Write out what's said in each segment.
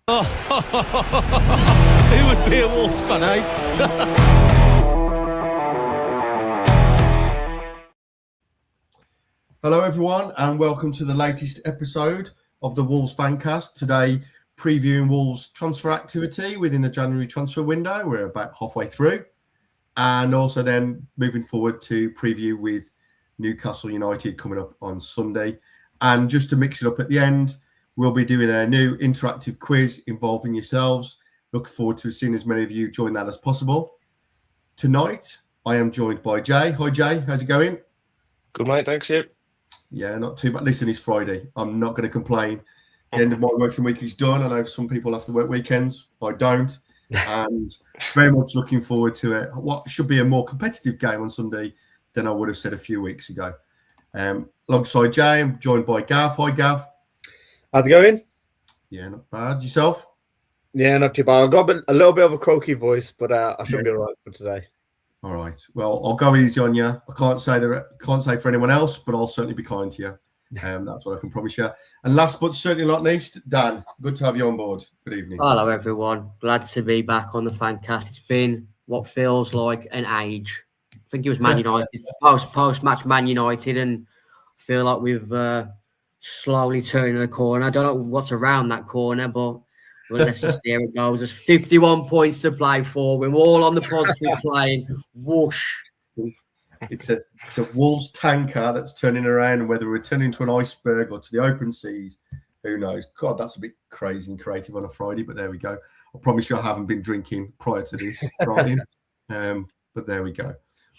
Oh, who would be a Wolves fan, eh? Hello everyone and welcome to the latest episode of the Wolves Fancast. Today previewing Wolves transfer activity within the January transfer window. We're about halfway through. And also then moving forward to preview with Newcastle United coming up on Sunday. And just to mix it up at the end, we'll be doing a new interactive quiz involving yourselves. Looking forward to seeing as many of you join that as possible. Tonight, I am joined by Jay. Hi, Jay. How's it going? Good, mate. Thanks, you. Yeah, not too bad. Listen, it's Friday. I'm not going to complain. The end of my working week is done. I know some people have to work weekends. I don't. And very much looking forward to it. What should be a more competitive game on Sunday than I would have said a few weeks ago. Alongside Jay, I'm joined by Gav. Hi, Gav. How's it going? Yeah, not bad. Yourself? Yeah, not too bad. I've got a little bit of a croaky voice, but I should be all right for today. All right. Well, I'll go easy on you. I can't say for anyone else, but I'll certainly be kind to you. That's what I can promise you. And last but certainly not least, Dan, good to have you on board. Good evening. Hello, everyone. Glad to be back on the Fancast. It's been what feels like an age. I think it was Man United, post-match Man United, and I feel like we've slowly turning the corner. I don't know what's around that corner, but let's just see how it goes. There's 51 points to play for. We're all on the positive plane. Whoosh. It's a Wolves tanker that's turning around, and whether we're turning to an iceberg or to the open seas, who knows? God, that's a bit crazy and creative on a Friday, but there we go. I promise you I haven't been drinking prior to this, right? But there we go.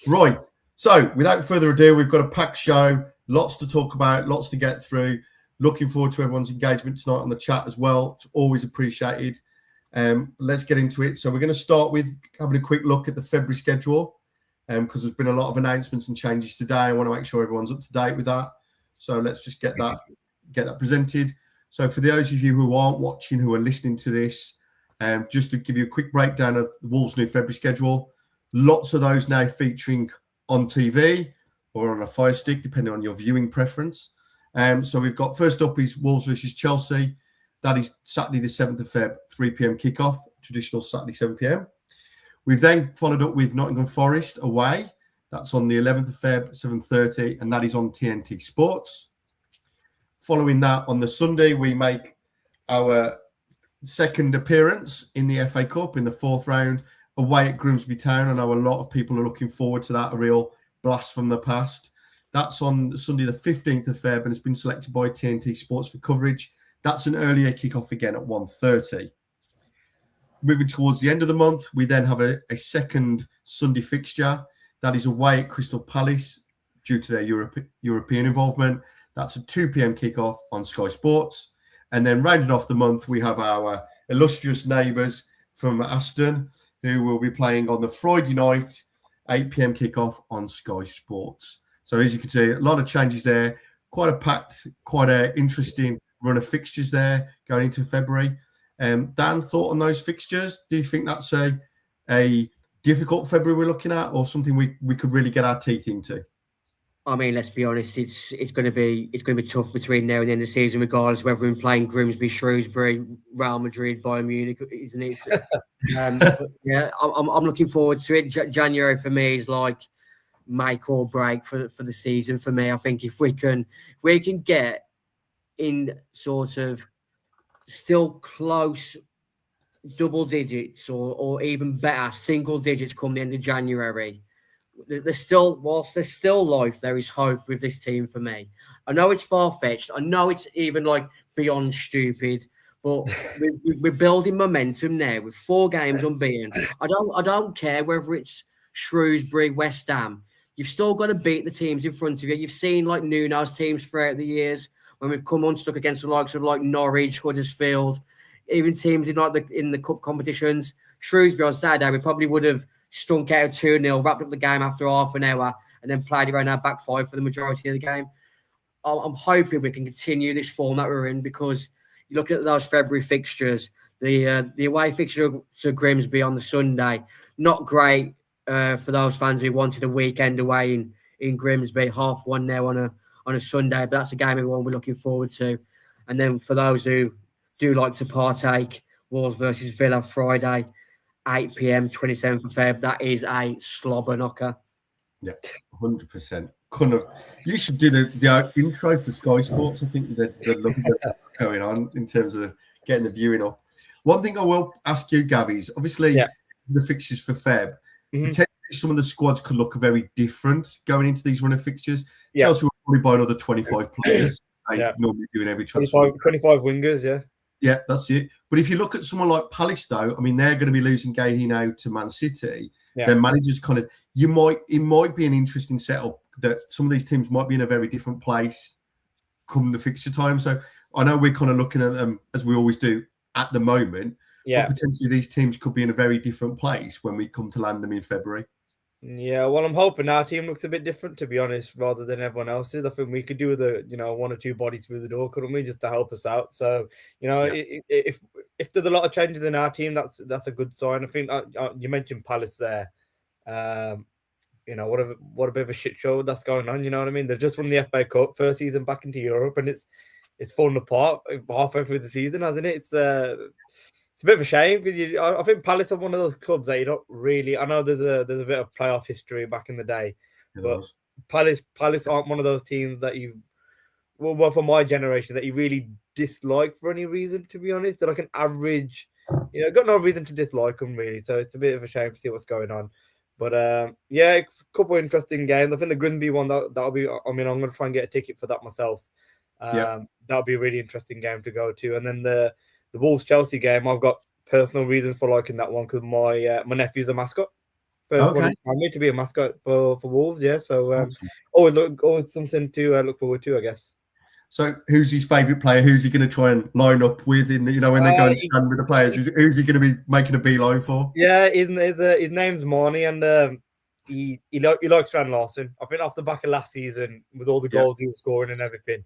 Right. So without further ado, we've got a packed show. Lots to talk about, lots to get through. Looking forward to everyone's engagement tonight on the chat as well. It's always appreciated. Let's get into it. So we're going to start with having a quick look at the February schedule because there's been a lot of announcements and changes today. I want to make sure everyone's up to date with that. So let's just get that presented. So for those of you who aren't watching, who are listening to this, just to give you a quick breakdown of the Wolves' new February schedule. Lots of those now featuring on TV or on a Fire Stick, depending on your viewing preference. So we've got, first up is Wolves versus Chelsea. That is Saturday the 7th of Feb, 3 p.m. kickoff, traditional Saturday 7 p.m. We've then followed up with Nottingham Forest away. That's on the 11th of Feb, 7:30, and that is on TNT Sports. Following that, on the Sunday, we make our second appearance in the FA Cup in the fourth round away at Grimsby Town. I know a lot of people are looking forward to that, a real blast from the past. That's on Sunday the 15th of Feb, and it's been selected by TNT Sports for coverage. That's an earlier kickoff again at 1:30. Moving towards the end of the month, we then have a second Sunday fixture. That is away at Crystal Palace due to their European involvement. That's a 2 p.m. kickoff on Sky Sports. And then rounding off the month, we have our illustrious neighbours from Aston, who will be playing on the Friday night, 8 p.m. kickoff on Sky Sports. So as you can see, a lot of changes there. Quite a packed, quite an interesting run of fixtures there going into February. Dan, thought on those fixtures? Do you think that's a difficult February we're looking at, or something we could really get our teeth into? I mean, let's be honest. It's going to be tough between now and the end of the season, regardless of whether we're playing Grimsby, Shrewsbury, Real Madrid, Bayern Munich, isn't it? Yeah, I'm looking forward to it. January for me is like make or break for the season for me. I think if we can get in sort of still close double digits or even better single digits come the end of January, whilst there's still life, there is hope with this team for me. I know it's far-fetched. I know it's even like beyond stupid, but we're building momentum now with 4 games unbeaten. I don't care whether it's Shrewsbury, West Ham. You've still got to beat the teams in front of you. You've seen like Nuno's teams throughout the years when we've come unstuck against the likes of like Norwich, Huddersfield, even teams in the cup competitions. Shrewsbury on Saturday, we probably would have stunk out 2-0, wrapped up the game after half an hour, and then played around our back five for the majority of the game. I'm hoping we can continue this form that we're in, because you look at those February fixtures, the away fixture to Grimsby on the Sunday, not great for those fans who wanted a weekend away in Grimsby, 1-1 now on a Sunday, but that's a game everyone will be looking forward to. And then for those who do like to partake, Wolves versus Villa Friday, 8 p.m. 27th of Feb. That is a slobber knocker. Yeah, 100%. Kind of, you should do the intro for Sky Sports. I think they'd love what's going on in terms of getting the viewing up. One thing I will ask you, Gavi, is obviously the fixtures for Feb. Potentially some of the squads could look very different going into these runner fixtures. Chelsea will probably buy another 25 players. Normally doing every transfer. 25 wingers, Yeah, that's it. But if you look at someone like Palace, though, I mean, they're going to be losing Gahey now to Man City. Their managers kind of, it might be an interesting setup that some of these teams might be in a very different place come the fixture time. So I know we're kind of looking at them as we always do at the moment. But potentially these teams could be in a very different place when we come to land them in February. Yeah, well, I'm hoping our team looks a bit different, to be honest, rather than everyone else's. I think we could do with one or two bodies through the door, couldn't we, just to help us out? So, if there's a lot of changes in our team, that's a good sign. I think you mentioned Palace there. What a bit of a shit show that's going on. You know what I mean? They've just won the FA Cup, first season back into Europe, and it's fallen apart halfway through the season, hasn't it? It's a bit of a shame. I think Palace are one of those clubs that you don't really. I know there's a bit of playoff history back in the day, but Palace aren't one of those teams that well, for my generation, that you really dislike for any reason. To be honest, they're like an average. Got no reason to dislike them really. So it's a bit of a shame to see what's going on. But a couple of interesting games. I think the Grimsby one that'll be. I mean, I'm going to try and get a ticket for that myself. That'll be a really interesting game to go to, and then the Wolves Chelsea game, I've got personal reasons for liking that one because my nephew's a mascot. First one in family to be a mascot for Wolves, So always something to look forward to, I guess. So who's his favourite player? Who's he going to try and line up with when they go and stand with the players? Who's he going to be making a beeline for? Yeah, his name's Marnie, and he likes Strand Larson. I think off the back of last season with all the goals he was scoring and everything.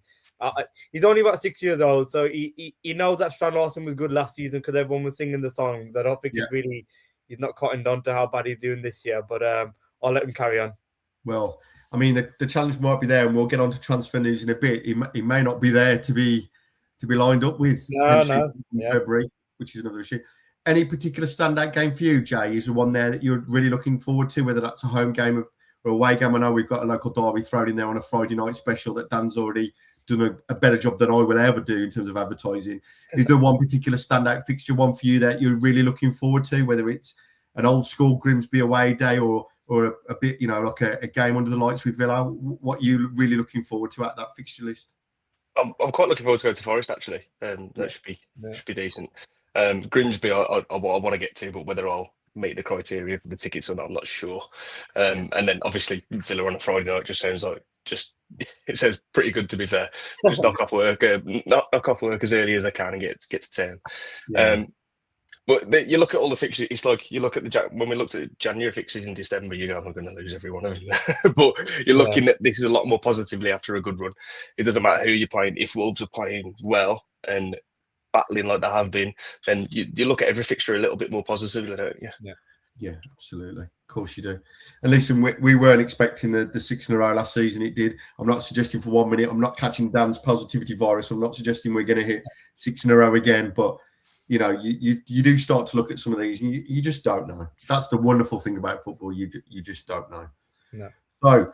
He's only about 6 years old, so he knows that Strand Larson was good last season because everyone was singing the songs. I don't think he's not cottoned on to how bad he's doing this year, but I'll let him carry on. Well, I mean, the challenge might be there, and we'll get on to transfer news in a bit. He may not be there to be lined up with in February, which is another issue. Any particular standout game for you, Jay? Is there one there that you're really looking forward to, whether that's a home game or away game? I know we've got a local derby thrown in there on a Friday night special that Dan's already done a better job than I will ever do in terms of advertising. Is there one particular standout fixture, one for you that you're really looking forward to, whether it's an old school Grimsby away day or a bit, like a game under the lights with Villa? What are you really looking forward to at that fixture list? I'm quite looking forward to going to Forest actually. That should be decent. Grimsby, I want to get to, but whether I'll meet the criteria for the tickets or not, I'm not sure. And then obviously Villa on a Friday night it sounds pretty good, to be fair. Just knock off work as early as I can and get to town. But you look at all the fixtures. It's like you look at when we looked at January fixtures in December, you go, "I'm going to lose every one of them." But you're looking at this is a lot more positively after a good run. It doesn't matter who you're playing. If Wolves are playing well and battling like they have been, then you look at every fixture a little bit more positively, don't you? Yeah, absolutely. Of course you do. And listen, we weren't expecting the 6 in a row last season. It did. I'm not suggesting for 1 minute. I'm not catching Dan's positivity virus. I'm not suggesting we're going to hit 6 in a row again. But, you do start to look at some of these and you just don't know. That's the wonderful thing about football. You just don't know. No. So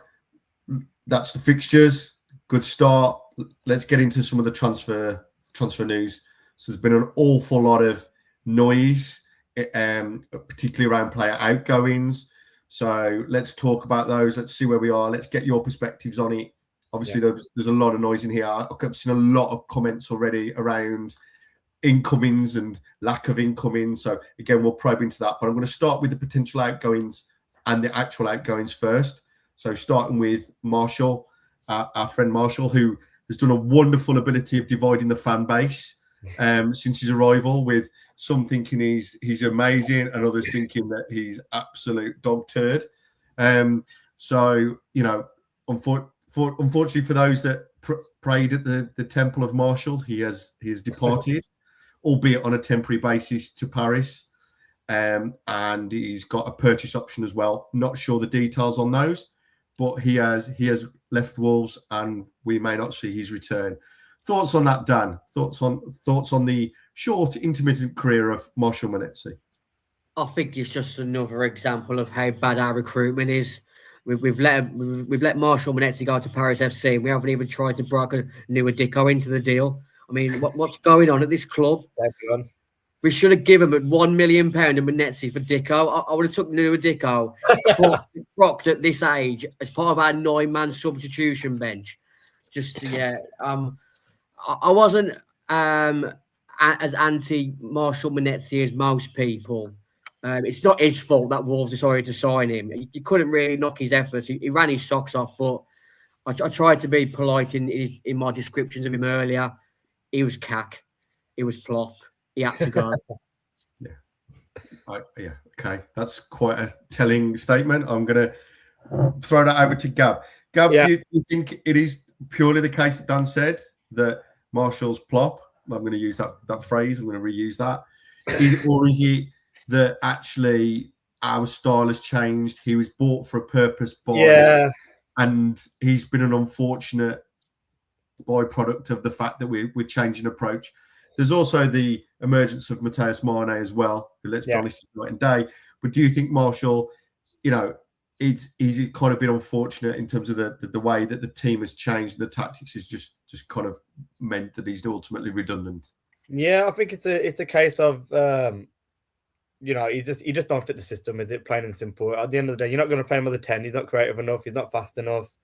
that's the fixtures. Good start. Let's get into some of the transfer news. So there's been an awful lot of noise, particularly around player outgoings. So let's talk about those. Let's see where we are. Let's get your perspectives on it. Obviously, there's a lot of noise in here. I've seen a lot of comments already around incomings and lack of incomings. So again, we'll probe into that. But I'm going to start with the potential outgoings and the actual outgoings first. So starting with Marshall, our friend Marshall, who has done a wonderful ability of dividing the fan base since his arrival, with some thinking he's amazing and others thinking that he's absolute dog turd. So, unfortunately for those that prayed at the temple of Marshall, he has departed, albeit on a temporary basis, to Paris. And he's got a purchase option as well. Not sure the details on those, but he has left Wolves and we may not see his return. Thoughts on that, Dan? Thoughts on the short, intermittent career of Marshall Manetzi? I think it's just another example of how bad our recruitment is. We've let Marshall Manetzi go to Paris FC. We haven't even tried to broker Dicko into the deal. I mean, what's going on at this club? Everyone. We should have given him £1 million to Manetzi for Dicko. I would have took Dicko, propped at this age as part of our 9-man substitution bench. I wasn't as anti Marshall Manetzi as most people. It's not his fault that Wolves decided to sign him. You couldn't really knock his efforts. He ran his socks off, but I tried to be polite in my descriptions of him earlier. He was cack. He was plop. He had to go. Okay. That's quite a telling statement. I'm going to throw that over to Gav. Gav, do you think it is purely the case that Dan said that Marshall's plop? I'm going to use that phrase. I'm going to reuse that. Or is it that actually our style has changed? He was bought for a purpose and he's been an unfortunate byproduct of the fact that we're changing approach. There's also the emergence of Mateus Mane as well, who, let's be honest, is night and day. But do you think Marshall, he's kind of been unfortunate in terms of the way that the team has changed? The tactics has just kind of meant that he's ultimately redundant. Yeah, I think it's a case of he just don't fit the system. Is it plain and simple? At the end of the day, you're not going to play him as a 10. He's not creative enough. He's not fast enough.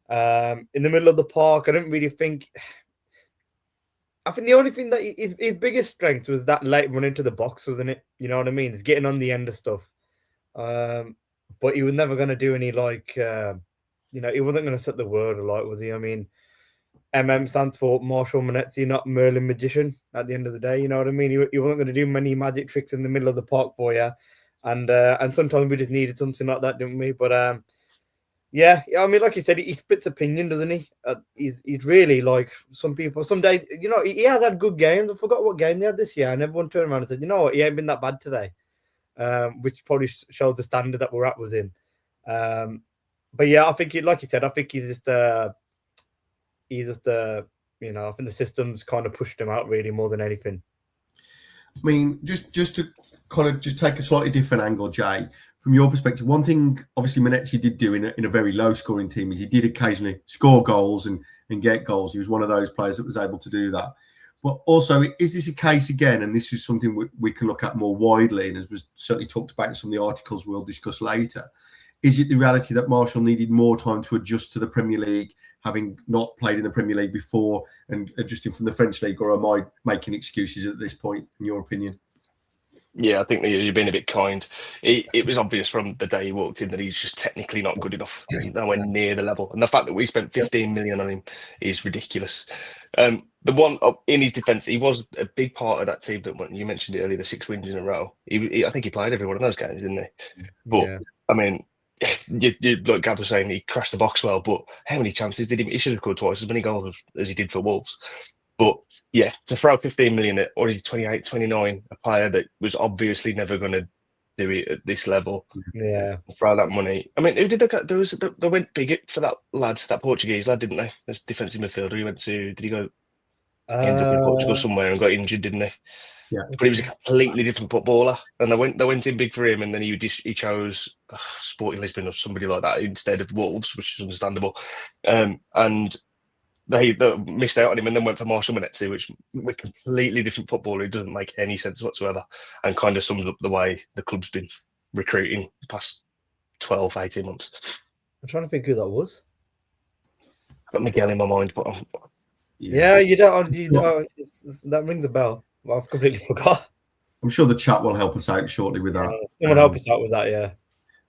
In the middle of the park, I don't really think. I think the only thing that his biggest strength was that late run into the box, wasn't it? You know what I mean? It's getting on the end of stuff. But he was never going to do any he wasn't going to set the world alight, was he? I mean, MM stands for Marshall Manetzi, not Merlin Magician. At the end of the day, you know what I mean? He wasn't going to do many magic tricks in the middle of the park for you, and sometimes we just needed something like that, didn't we? But I mean, like you said, he splits opinion, doesn't he? He's really like some people. Some days, he has had good games. I forgot what game he had this year, and everyone turned around and said, you know what, he ain't been that bad today, which probably shows the standard that we're at was in. But yeah, I think, like you said, I think he's just I think the system's kind of pushed him out really more than anything. I mean, just to kind of just take a slightly different angle, Jay, from your perspective, one thing obviously Manetzi did do in a very low scoring team is he did occasionally score goals and get goals. He was one of those players that was able to do that. But also, is this a case again, and this is something we can look at more widely, and as was certainly talked about in some of the articles we'll discuss later, is it the reality that Marshall needed more time to adjust to the Premier League, having not played in the Premier League before and adjusting from the French League, or am I making excuses at this point, in your opinion? Yeah, I think you've been a bit kind. It was obvious from the day he walked in that he's just technically not good enough, nowhere near the level. And the fact that we spent 15 million on him is ridiculous. The one in his defence, he was a big part of that team that when you mentioned it earlier, the 6 wins in a row. I think he played every one of those games, didn't he? But I mean, you like Gav was saying, he crashed the box well, but how many chances did he should have scored twice as many goals as he did for Wolves. But yeah, to throw 15 million at, or is he 28, 29, a player that was obviously never going to do it at this level. Yeah. Throw that money. I mean, who did they go? They went big for that lad, that Portuguese lad, didn't they? That's defensive midfielder. Did he go end up in Portugal somewhere and got injured, didn't he? Yeah. But he was a completely different footballer. And they went in big for him, and then he chose Sporting Lisbon or somebody like that instead of Wolves, which is understandable. And they missed out on him and then went for Marshall Manetzi, which a completely different footballer who doesn't make any sense whatsoever, and kind of sums up the way the club's been recruiting the past 12, 18 months. I'm trying to think who that was. I've got Miguel in my mind, but you don't. That rings a bell. Well, I've completely forgot. I'm sure the chat will help us out shortly with that. Someone help us out with that,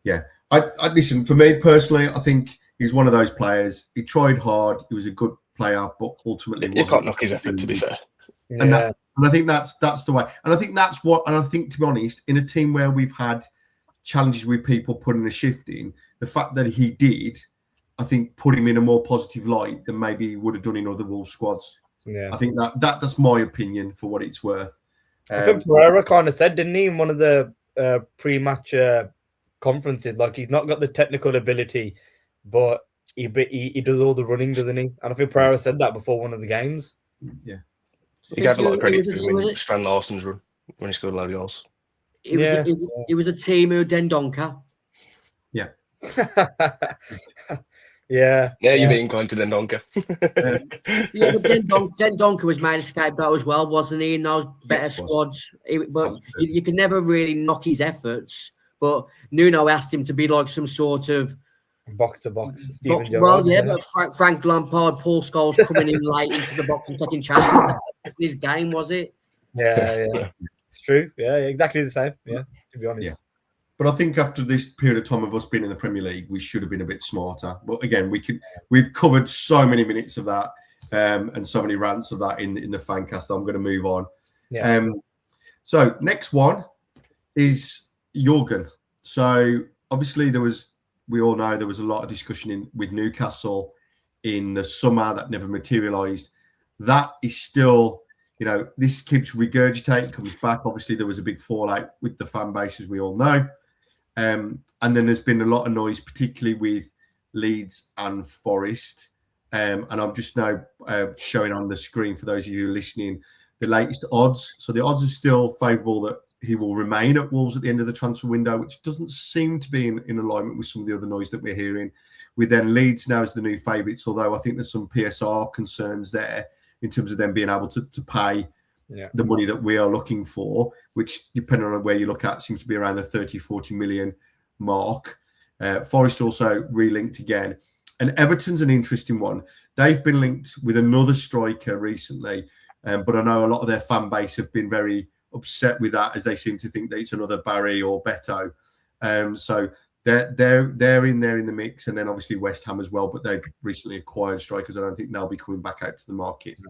Yeah. I listen, for me personally, I think he's one of those players. He tried hard. He was a good player, but ultimately you can't knock his effort, to be fair. And I think that's the way. And I think that's what. And I think, to be honest, in a team where we've had challenges with people putting a shift in, the fact that he did, I think, put him in a more positive light than maybe he would have done in other Wolves squads. Yeah, I think that's my opinion for what it's worth. I think Pereira kind of said, didn't he, in one of the pre-match conferences, like he's not got the technical ability, but he does all the running, doesn't he? And I think Pereira said that before one of the games. Yeah. He gave a lot of credit to him in Strand Larsen's run when he scored a lot of goals. It was a team who Dendonka. Yeah. Yeah, you're being kind to Dendonka. Yeah, but Dendonka was made a scapegoat as well, wasn't he? In those better squads, but you can never really knock his efforts. But Nuno asked him to be like some sort of box to box. Stephen Gerrard, but Frank Lampard, Paul Scholes coming in late into the box and taking chances. That's his game, was it? Yeah, it's true. Yeah, exactly the same. Yeah, to be honest. Yeah. But I think after this period of time of us being in the Premier League, we should have been a bit smarter. But again, we've covered so many minutes of that and so many rants of that in the Fancast. I'm going to move on. Yeah. So next one is Jurgen. So obviously we all know there was a lot of discussion with Newcastle in the summer that never materialised. That is still, this keeps regurgitating, comes back. Obviously, there was a big fallout with the fan base, as we all know. And then there's been a lot of noise, particularly with Leeds and Forest. And I'm just now showing on the screen for those of you listening the latest odds. So the odds are still favourable that he will remain at Wolves at the end of the transfer window, which doesn't seem to be in alignment with some of the other noise that we're hearing. With then Leeds now as the new favourites, although I think there's some PSR concerns there in terms of them being able to pay the money that we are looking for, which depending on where you look at seems to be around the 30-40 million mark. Forest also relinked again, and Everton's an interesting one. They've been linked with another striker recently, but I know a lot of their fan base have been very upset with that, as they seem to think that it's another Barry or Beto. So they're in there in the mix, and then obviously West Ham as well, but they've recently acquired strikers. I don't think they'll be coming back out to the market.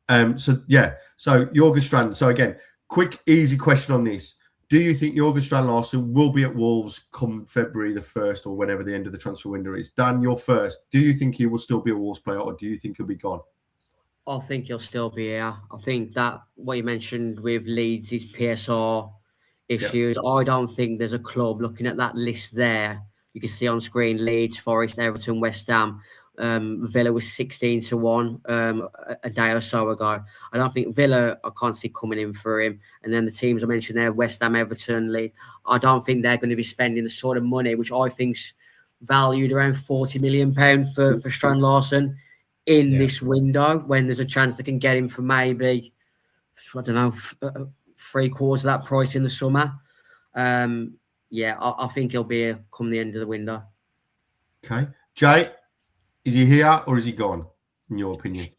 So Jurgen Strand. So again, quick, easy question on this. Do you think Jurgen Strand Larsen will be at Wolves come February the 1st or whenever the end of the transfer window is? Dan, you're first. Do you think he will still be a Wolves player, or do you think he'll be gone? I think he'll still be here. I think that what you mentioned with Leeds is PSR issues. Yeah. I don't think there's a club looking at that list there. You can see on screen Leeds, Forest, Everton, West Ham. Villa was 16-1 a day or so ago. I don't think Villa, I can't see coming in for him. And then the teams I mentioned there, West Ham, Everton, Leeds, I don't think they're going to be spending the sort of money which I think's valued around £40 million for Strand Larsen in this window, when there's a chance they can get him for maybe, I don't know, 3/4 of that price in the summer. I think he'll be here come the end of the window. Okay. Jay, is he here or is he gone, in your opinion?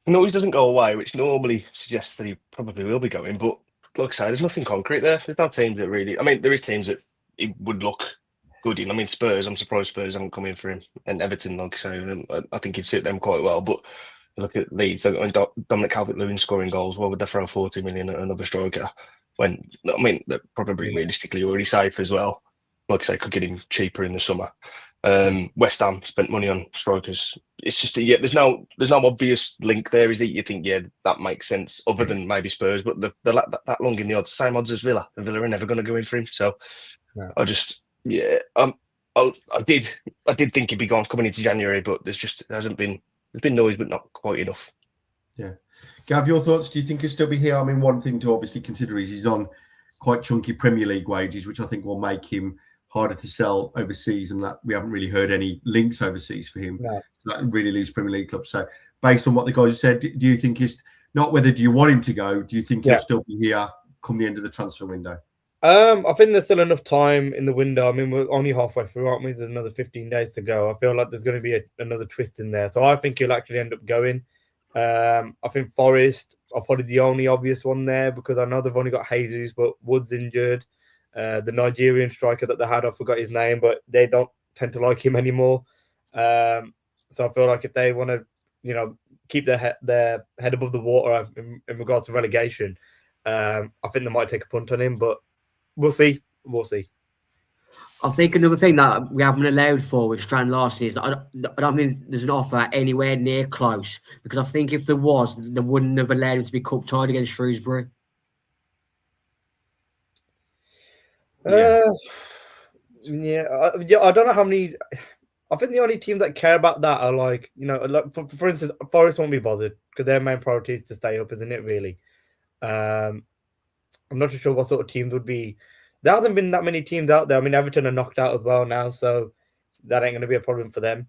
No, he doesn't go away, which normally suggests that he probably will be going. But like I say, there's nothing concrete there. There's no teams that really... I mean, there is teams that it would look good in. I mean, Spurs, I'm surprised Spurs haven't come in for him. And Everton, like I say, I think he'd suit them quite well. But look at Leeds, they've got Dominic Calvert-Lewin scoring goals. Why would they throw 40 million at another striker? When, I mean, they're probably realistically already safe as well. Like I say, could get him cheaper in the summer. West Ham spent money on strikers. It's just there's no obvious link there, is it? You think that makes sense, other than maybe Spurs, but they're that long in the odds, same odds as Villa. And Villa are never going to go in for him. So I just I did think he'd be gone coming into January, but there's been noise, but not quite enough. Yeah, Gav, your thoughts? Do you think he'll still be here? I mean, one thing to obviously consider is he's on quite chunky Premier League wages, which I think will make him harder to sell overseas, and that we haven't really heard any links overseas for him. No. So that really leaves Premier League clubs. So based on what the guys said, do you think he's not whether do you want him to go? Do you think he'll still be here come the end of the transfer window? I think there's still enough time in the window. I mean, we're only halfway through, aren't we? There's another 15 days to go. I feel like there's going to be another twist in there. So I think he'll actually end up going. I think Forest are probably the only obvious one there, because I know they've only got Jesus, but Wood's injured. The Nigerian striker that they had, I forgot his name, but they don't tend to like him anymore. So I feel like if they want to, keep their head above the water in regards to relegation, I think they might take a punt on him, but we'll see. I think another thing that we haven't allowed for with Strand Larsen is I don't think there's an offer anywhere near close, because I think if there was, they wouldn't have allowed him to be cup tied against Shrewsbury. I don't know how many. I think the only teams that care about that are like, like for instance, Forest won't be bothered because their main priority is to stay up, isn't it? Really. I'm not too sure what sort of teams would be. There hasn't been that many teams out there. I mean, Everton are knocked out as well now, so that ain't going to be a problem for them.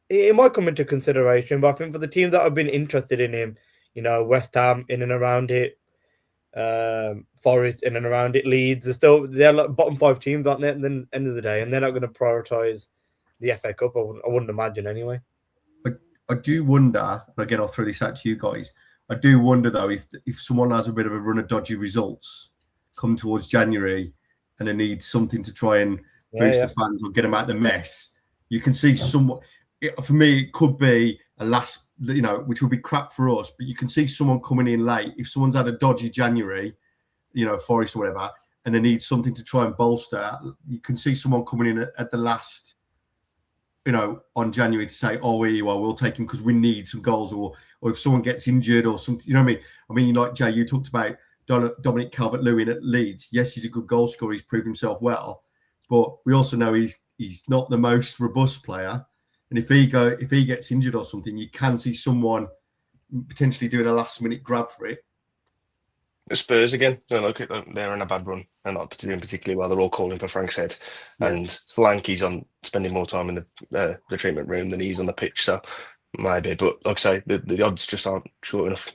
It might come into consideration, but I think for the teams that have been interested in him, West Ham in and around it, Forest in and around it, Leeds, they're like bottom 5 teams, aren't they? At the end of the day, and they're not going to prioritise the FA Cup. I wouldn't imagine anyway. I do wonder, and again, I'll throw this out to you guys. I do wonder though if someone has a bit of a run of dodgy results come towards January and they need something to try and boost the fans or get them out of the mess. You can see somewhat. For me, it could be a last, which would be crap for us. But you can see someone coming in late if someone's had a dodgy January, Forest or whatever, and they need something to try and bolster. You can see someone coming in at the last, on January to say, "Oh, we'll take him because we need some goals," or if someone gets injured or something. You know what I mean? I mean, like Jay, you talked about Dominic Calvert-Lewin at Leeds. Yes, he's a good goal scorer. He's proved himself well, but we also know he's not the most robust player. And if he gets injured or something, you can see someone potentially doing a last-minute grab for it. The Spurs again, they're in a bad run and not doing particularly well. They're all calling for Frank's head, and Solanke's on spending more time in the treatment room than he's on the pitch. So maybe, but like I say, the odds just aren't short enough.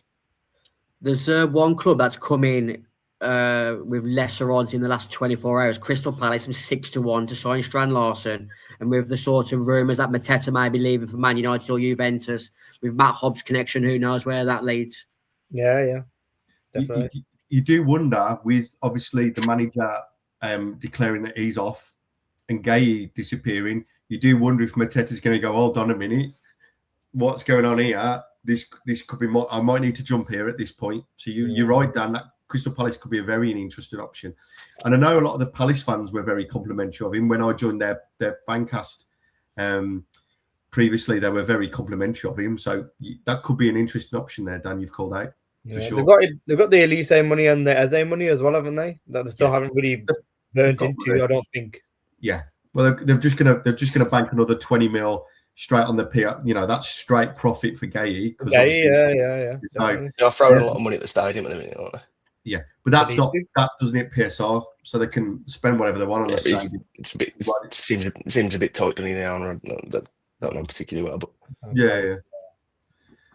There's one club that's come in with lesser odds in the last 24 hours. Crystal Palace from 6-1 to sign Strand Larsen, and with the sort of rumours that Mateta may be leaving for Man United or Juventus, with Matt Hobbs' connection, who knows where that leads? Yeah. Definitely. You do wonder, with obviously the manager declaring that he's off and Gay disappearing, you do wonder if Mateta's going to go, hold on a minute, what's going on here? This could be more. I might need to jump here at this point. So you're right, Dan, that Crystal Palace could be a very interesting option. And I know a lot of the Palace fans were very complimentary of him. When I joined their Fancast previously, they were very complimentary of him. So that could be an interesting option there, Dan, you've called out. For sure. They've got the Elise money and the Eze money as well, haven't they? That they still haven't really burnt into, I don't think. Yeah. Well, they're just gonna bank another 20 mil straight on the PR. That's straight profit for Gay. Yeah. They're throwing a lot of money at the stadium at the minute, aren't they? Yeah, but that's not that doesn't hit PSR, so they can spend whatever they want on the stadium. It's a bit seems a bit tight to me now. I don't know particularly well, but yeah.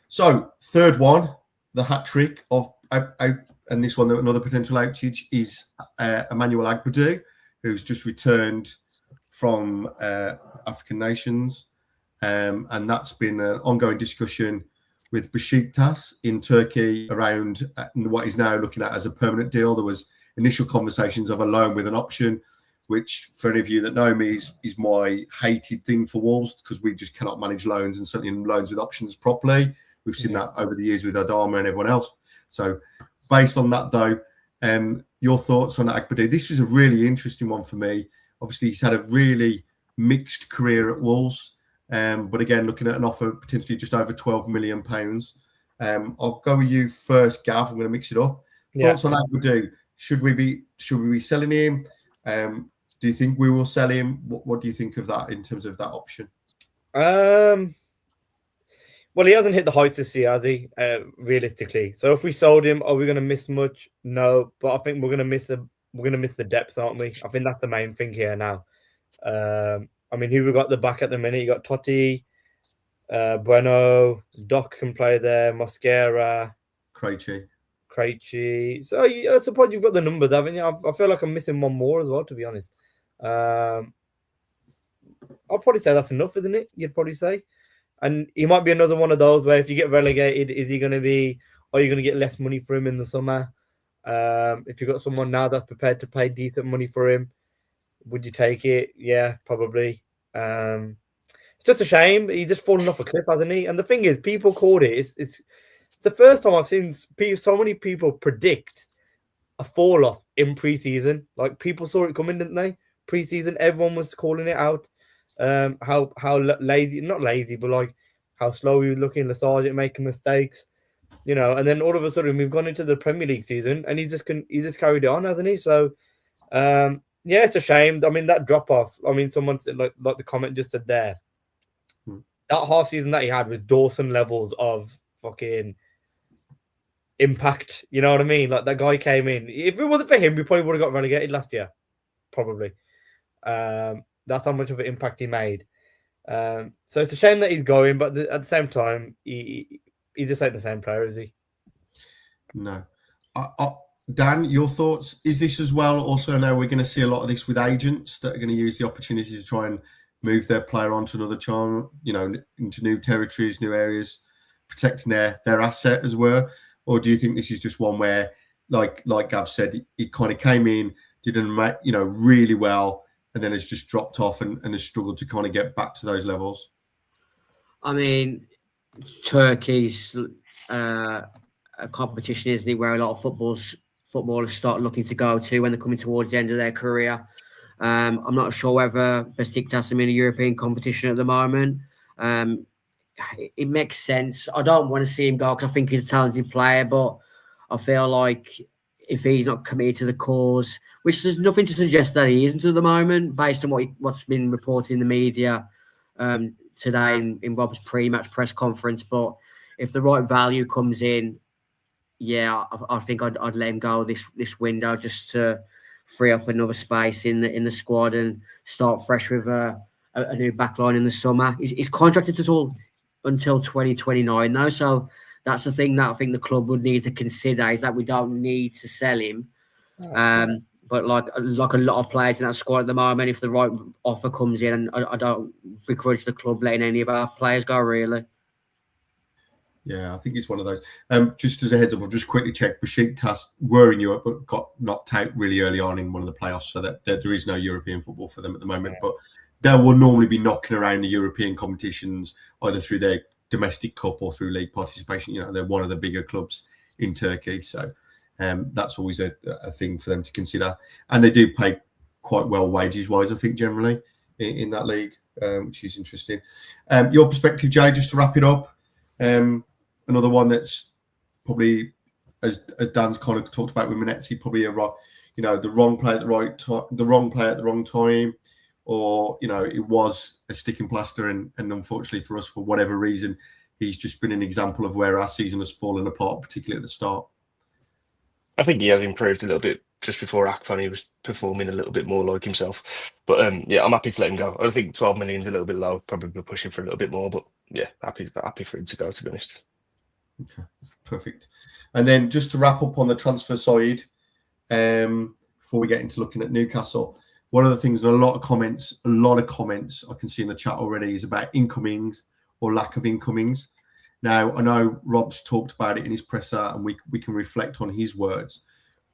So third one, the hat trick of and this one, another potential outage is Emmanuel Agbadou, who's just returned from African nations, and that's been an ongoing discussion with Besiktas in Turkey around what is now looking at as a permanent deal. There was initial conversations of a loan with an option, which for any of you that know me is my hated thing for Wolves, because we just cannot manage loans, and certainly loans with options properly. We've seen that over the years with Adama and everyone else. So based on that though, your thoughts on Agbadou? This is a really interesting one for me. Obviously he's had a really mixed career at Wolves. But again, looking at an offer potentially just over £12 million. I'll go with you first, Gav. I'm going to mix it up. Thoughts on Agbadou? Should we be selling him? Do you think we will sell him? What do you think of that in terms of that option? Well, he hasn't hit the heights this year, has he? Realistically, so if we sold him, are we going to miss much? No, but I think we're going to miss the depth, aren't we? I think that's the main thing here now. I mean, who we got the back at the minute? You got Totti, Bueno, Doc can play there, Mosquera, Krejci. So I suppose you've got the numbers, haven't you? I feel like I'm missing one more as well, to be honest. I'll probably say that's enough, isn't it? You'd probably say. And he might be another one of those where if you get relegated, are you going to get less money for him in the summer? If you've got someone now that's prepared to pay decent money for him, would you take it? Yeah, probably. It's just a shame. He's just fallen off a cliff, hasn't he? And the thing is, people called it. It's the first time I've seen so many people predict a fall off in preseason. Like people saw it coming, didn't they? Preseason, everyone was calling it out. How lazy, not lazy, but like how slow he was looking, lethargic, making mistakes. And then all of a sudden we've gone into the Premier League season, and he's just carried it on, hasn't he? So. Yeah, it's a shame. I mean, that drop off. I mean, someone like the comment just said there. That half season that he had with Dawson levels of fucking impact. You know what I mean? Like that guy came in. If it wasn't for him, we probably would have got relegated last year. Probably. That's how much of an impact he made. So it's a shame that he's going, but at the same time, he just ain't the same player, is he? No. Dan, your thoughts? Is this as well? Also, now we're going to see a lot of this with agents that are going to use the opportunity to try and move their player onto another charm, into new territories, new areas, protecting their asset as well. Or do you think this is just one where, like Gav said, he kind of came in, didn't really well, and then has just dropped off and has struggled to kind of get back to those levels? I mean, Turkey's a competition, isn't it, where a lot of footballers start looking to go to when they're coming towards the end of their career. I'm not sure whether Besiktas are in a European competition at the moment. It makes sense. I don't want to see him go because I think he's a talented player, but I feel like if he's not committed to the cause, which there's nothing to suggest that he isn't at the moment, based on what's been reported in the media today in Rob's pre-match press conference. But if the right value comes in, yeah, I think I'd let him go this window just to free up another space in the squad and start fresh with a new backline in the summer. He's contracted until 2029 though, so that's the thing that I think the club would need to consider, is that we don't need to sell him. But like a lot of players in that squad at the moment, if the right offer comes in, and I don't begrudge the club letting any of our players go, really. Yeah, I think it's one of those. Just as a heads up, I'll just quickly check. Besiktas were in Europe, but got knocked out really early on in one of the playoffs, so that there is no European football for them at the moment. But they will normally be knocking around the European competitions, either through their domestic cup or through league participation. They're one of the bigger clubs in Turkey, so that's always a thing for them to consider. And they do pay quite well wages-wise, I think, generally in that league, which is interesting. Your perspective, Jay, just to wrap it up. Another one that's probably, as Dan's kind of talked about with Manetzi, probably the wrong player at the right time, the wrong player at the wrong time, or it was a sticking plaster, and unfortunately for us, for whatever reason, he's just been an example of where our season has fallen apart, particularly at the start. I think he has improved a little bit. Just before Akpan, he was performing a little bit more like himself. But I'm happy to let him go. I think 12 million is a little bit low. Probably pushing for a little bit more, but yeah, happy for him to go, to be honest. Okay, perfect. And then just to wrap up on the transfer side, before we get into looking at Newcastle, one of the things, and a lot of comments I can see in the chat already, is about incomings or lack of incomings. Now, I know Rob's talked about it in his presser, and we can reflect on his words.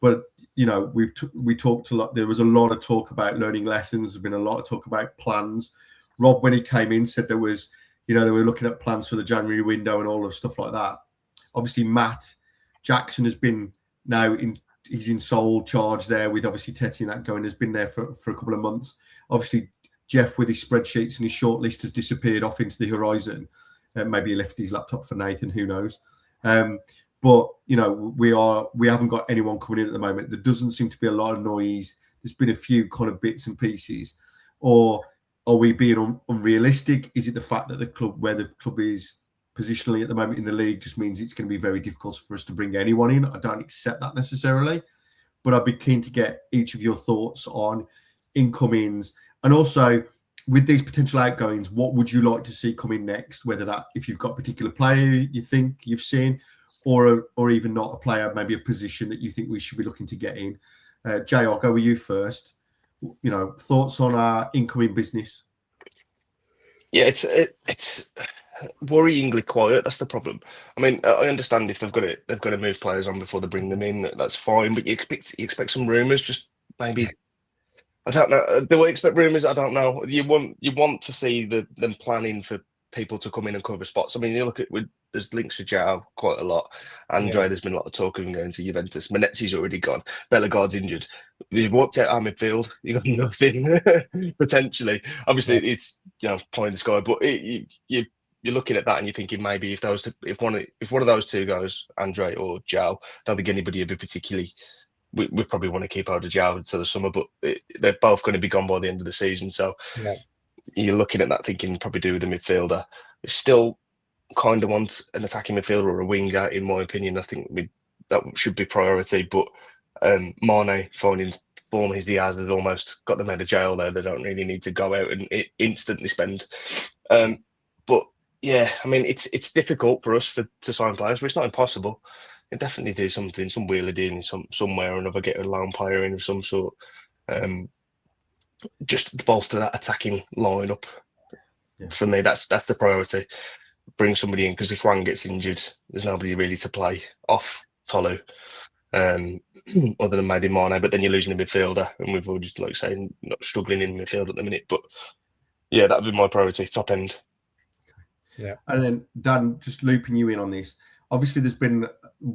But we talked a lot. There was a lot of talk about learning lessons. There's been a lot of talk about plans. Rob, when he came in, said there was, they were looking at plans for the January window and all of stuff like that. Obviously, Matt Jackson has been he's in sole charge there, with obviously Tetty and that going, has been there for a couple of months. Obviously, Jeff with his spreadsheets and his shortlist has disappeared off into the horizon. Maybe he left his laptop for Nathan, who knows. But we haven't got anyone coming in at the moment. There doesn't seem to be a lot of noise. There's been a few kind of bits and pieces. Or are we being unrealistic? Is it the fact that where the club is positionally at the moment in the league just means it's going to be very difficult for us to bring anyone in? I don't accept that necessarily, but I'd be keen to get each of your thoughts on incomings, and also with these potential outgoings, what would you like to see come in next? Whether that, if you've got a particular player you think you've seen, or even not a player, maybe a position that you think we should be looking to get in. Jay, I'll go with you first. Thoughts on our incoming business? Yeah, it's worryingly quiet. That's the problem. I mean, I understand if they've got to move players on before they bring them in. That's fine, but you expect some rumours. Just maybe, I don't know. Do I expect rumours? I don't know. You want to see them planning for people to come in and cover spots. I mean, you look at there's links with João quite a lot. Andre, there's been a lot of talk of him going to Juventus. Manetzi's already gone. Bellegarde's injured. You've walked out our midfield. You got nothing potentially. Obviously, it's pie in the sky, but you're looking at that and you're thinking maybe if one of those two goes, Andre or João, I don't think anybody would be particularly we probably want to keep Odegaard until the summer, but they're both going to be gone by the end of the season. So you're looking at that thinking probably do with the midfielder. We still kind of want an attacking midfielder or a winger, in my opinion. I think that should be priority. But Mane finding form, his Diaz has almost got them out of jail there. They don't really need to go out and instantly spend. But yeah, I mean, it's difficult for us to sign players, but it's not impossible. You definitely do something, some wheeler dealing somewhere or another, get a lone player in of some sort, just to bolster that attacking lineup. Yeah. For me, that's the priority. Bring somebody in, because if Wang gets injured, there's nobody really to play off Tolu, other than maybe Mane. But then you're losing a midfielder, and we've all just, like saying, not struggling in midfield at the minute. But yeah, that would be my priority, top end. Yeah. And then Dan, just looping you in on this. Obviously, there's been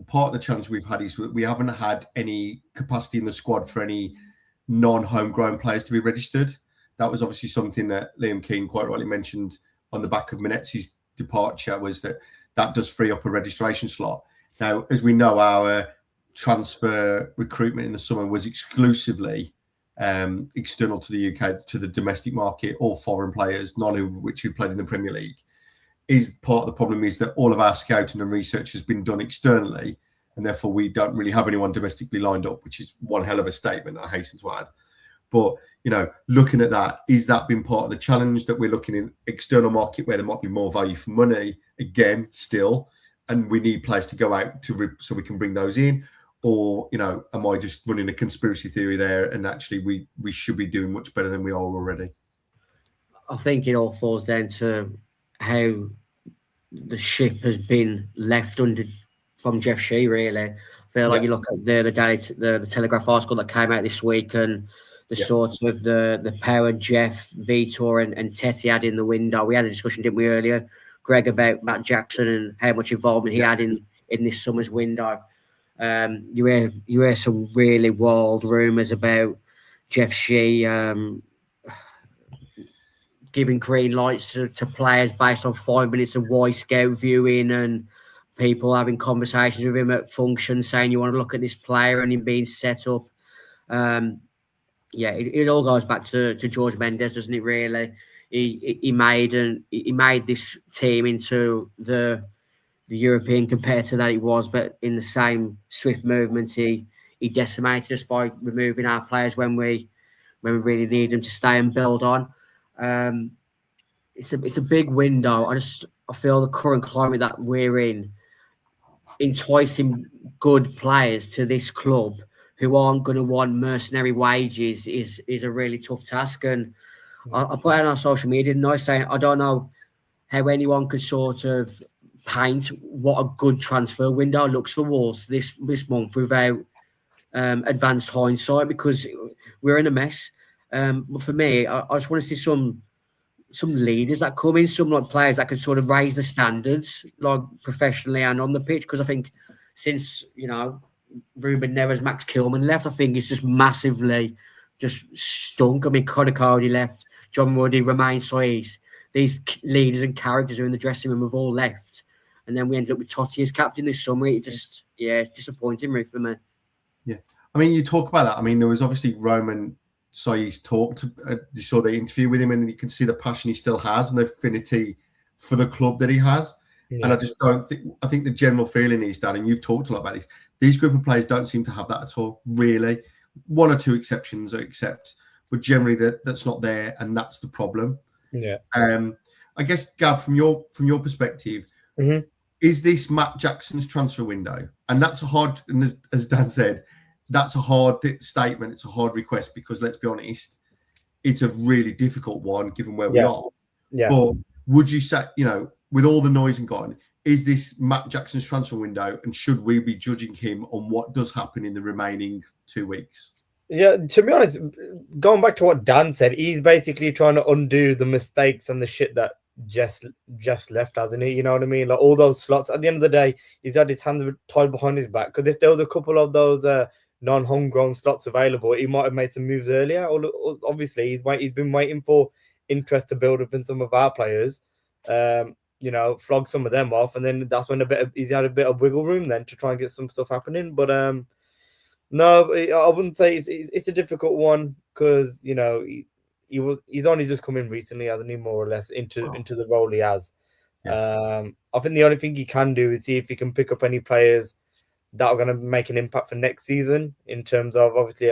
part of the challenge we've had is we haven't had any capacity in the squad for any non-homegrown players to be registered. That was obviously something that Liam Keane quite rightly mentioned on the back of Menezes' departure, was that does free up a registration slot. Now, as we know, our transfer recruitment in the summer was exclusively external to the UK, to the domestic market, all foreign players, none of which who played in the Premier League. Is part of the problem is that all of our scouting and research has been done externally, and therefore we don't really have anyone domestically lined up, which is one hell of a statement, I hasten to add. But, looking at that, is that been part of the challenge, that we're looking in external market where there might be more value for money, again, still, and we need players to go out so we can bring those in? Or, am I just running a conspiracy theory there, and actually we should be doing much better than we are already? I think it all falls down to how the ship has been left under from Jeff Shee, really. I feel like you look at the Telegraph article that came out this week, and the sort of the power Jeff, Vitor and Teti had in the window. We had a discussion, didn't we, earlier, Greg, about Matt Jackson and how much involvement he had in this summer's window. You hear some really wild rumours about Jeff Shee giving green lights to players based on 5 minutes of Y Scout viewing, and people having conversations with him at functions saying you want to look at this player and him being set up. It all goes back to George Mendes, doesn't it? Really, he made this team into the European competitor that it was, but in the same swift movement, he decimated us by removing our players when we really need them to stay and build on. It's a big window. I feel the current climate that we're in, enticing good players to this club who aren't going to want mercenary wages is a really tough task. And I put out on our social media, and I say I don't know how anyone could sort of paint what a good transfer window looks for Wolves this month without advanced hindsight, because we're in a mess. But for me, I just want to see some leaders that come in, some like players that can sort of raise the standards, like professionally and on the pitch. Because I think since Ruben Neves, Max Kilman left, I think it's just massively just stunk. I mean, Conor Cody left, John Ruddy, Romain Saiz. These leaders and characters who are in the dressing room have all left, and then we ended up with Totti as captain this summer. It just disappointing really for me. Yeah, I mean, you talk about that. I mean, there was obviously Roman Saiz talked. You saw the interview with him, and you can see the passion he still has and the affinity for the club that he has. Yeah. And I just don't think. I think the general feeling is, Dan, and you've talked a lot about this. These group of players don't seem to have that at all. Really, one or two exceptions I accept, but generally that's not there, and that's the problem. Yeah. I guess, Gav, from your perspective, is this Matt Jackson's transfer window? And that's a hard, and as Dan said, that's a hard statement. It's a hard request, because let's be honest, it's a really difficult one given where we are. Yeah. But would you say, with all the noise and gone, is this Matt Jackson's transfer window, and should we be judging him on what does happen in the remaining 2 weeks? Yeah, to be honest, going back to what Dan said, he's basically trying to undo the mistakes and the shit that just left, hasn't he? You know what I mean? Like all those slots. At the end of the day, he's had his hands tied behind his back, because if there was a couple of those non-homegrown slots available, he might have made some moves earlier. Or obviously, he's been waiting for interest to build up in some of our players. Flog some of them off, and then that's when he's had a bit of wiggle room then to try and get some stuff happening. But No, I wouldn't say it's a difficult one because he's only just come in recently, hasn't he? More or less into the role he has. I think the only thing he can do is see if he can pick up any players that are going to make an impact for next season. In terms of obviously,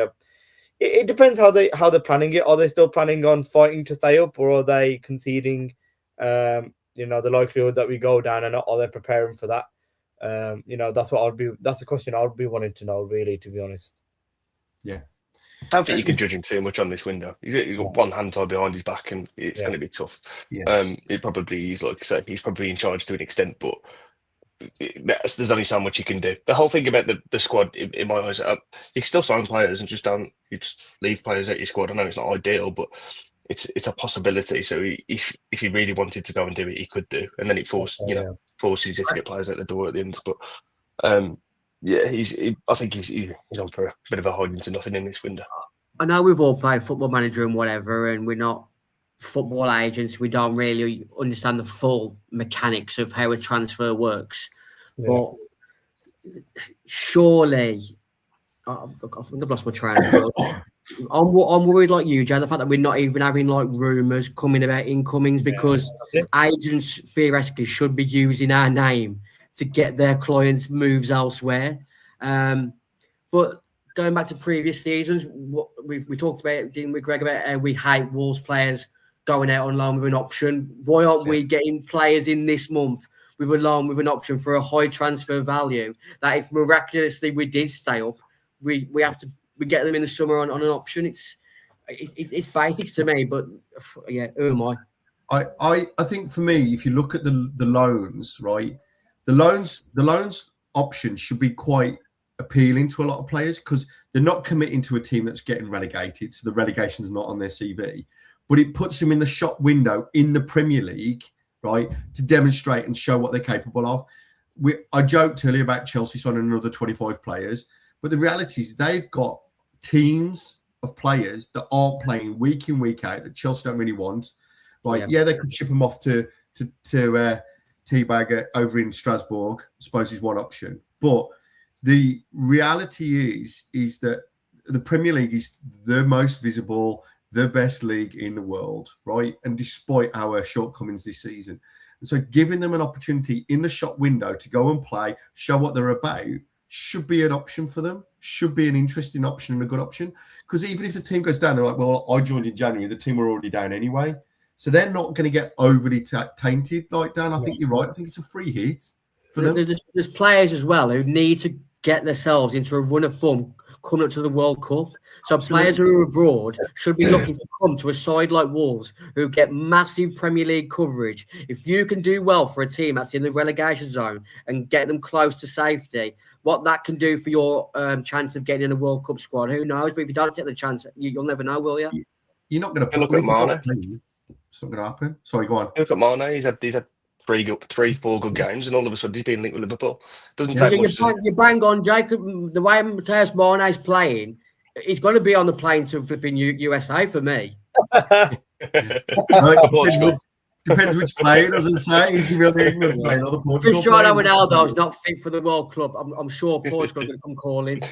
it depends how they're planning it. Are they still planning on fighting to stay up, or are they conceding? The likelihood that we go down, and are they preparing for that? That's the question I would be wanting to know, really, to be honest. Yeah. I don't think you can judge him too much on this window. You've got one hand tied behind his back, and it's going to be tough. Yeah. It probably is, like I say, he's probably in charge to an extent, but there's only so much you can do. The whole thing about the squad, in my eyes, you can still sign players and just leave players out your squad. I know it's not ideal, but it's a possibility. So if he really wanted to go and do it, he could do, and then it forces you to get players out the door at the end. But I think he's on for a bit of a hiding to nothing in this window. I know we've all played Football Manager and whatever, and we're not football agents. We don't really understand the full mechanics of how a transfer works. But surely, I think I've lost my train of thought. I'm worried like you, Jay, the fact that we're not even having like rumours coming about incomings, because agents theoretically should be using our name to get their clients moves elsewhere. But going back to previous seasons, what we talked about, didn't we, Greg, about how we hate Wolves players going out on loan with an option. Why aren't we getting players in this month with a loan with an option for a high transfer value, that if miraculously we did stay up, we get them in the summer on an option? It's basics to me, but yeah, who am I? I think for me, if you look at the loans, right, the loans option should be quite appealing to a lot of players, because they're not committing to a team that's getting relegated, so the relegation's not on their CV, but it puts them in the shop window in the Premier League, right, to demonstrate and show what they're capable of. I joked earlier about Chelsea signing another 25 players, but the reality is they've got teams of players that aren't playing week in, week out, that Chelsea don't really want. Like, they could ship them off to Teabag over in Strasbourg, I suppose is one option. But the reality is that the Premier League is the most visible, the best league in the world, right? And despite our shortcomings this season. And so giving them an opportunity in the shop window to go and play, show what they're about, should be an option for them, should be an interesting option and a good option. Because even if the team goes down, they're like, well, I joined in January, the team were already down anyway. So they're not going to get overly tainted like Dan. I think you're right. I think it's a free hit for them. There's players as well who need to get themselves into a run of form coming up to the World Cup. So players who are abroad should be looking to come to a side like Wolves, who get massive Premier League coverage. If you can do well for a team that's in the relegation zone and get them close to safety, what that can do for your chance of getting in a World Cup squad, who knows? But if you don't get the chance, you'll never know, will you? You're not going to look at Mane. It's not going to happen. Sorry, go on. Look at Mane. He's had 3-4 good games, and all of a sudden he's been linked with Liverpool. Doesn't take much. You bang on, Jacob. The way Matheus Mane's playing, he's going to be on the plane to flipping USA for me. Depends which player, doesn't say. He's going to be on the England plane or the Portugal Cristiano Ronaldo's not fit for the World Club. I'm sure Portugal's going to come calling.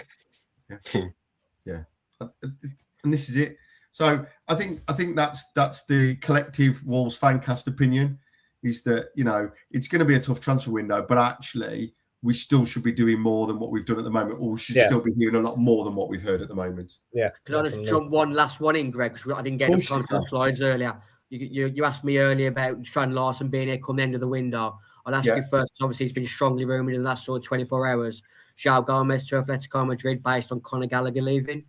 Yeah. And this is it. So I think that's the collective Wolves Fancast opinion, is that, it's going to be a tough transfer window, but actually we still should be doing more than what we've done at the moment, or we should still be hearing a lot more than what we've heard at the moment. Yeah. Could I just jump one last one in, Greg? Because I didn't get the transfer slides earlier. You asked me earlier about Strand Larson being here come the end of the window. I'll ask you first, because obviously it's been strongly rumoured in the last sort of 24 hours. João Gomez to Atletico Madrid based on Conor Gallagher leaving.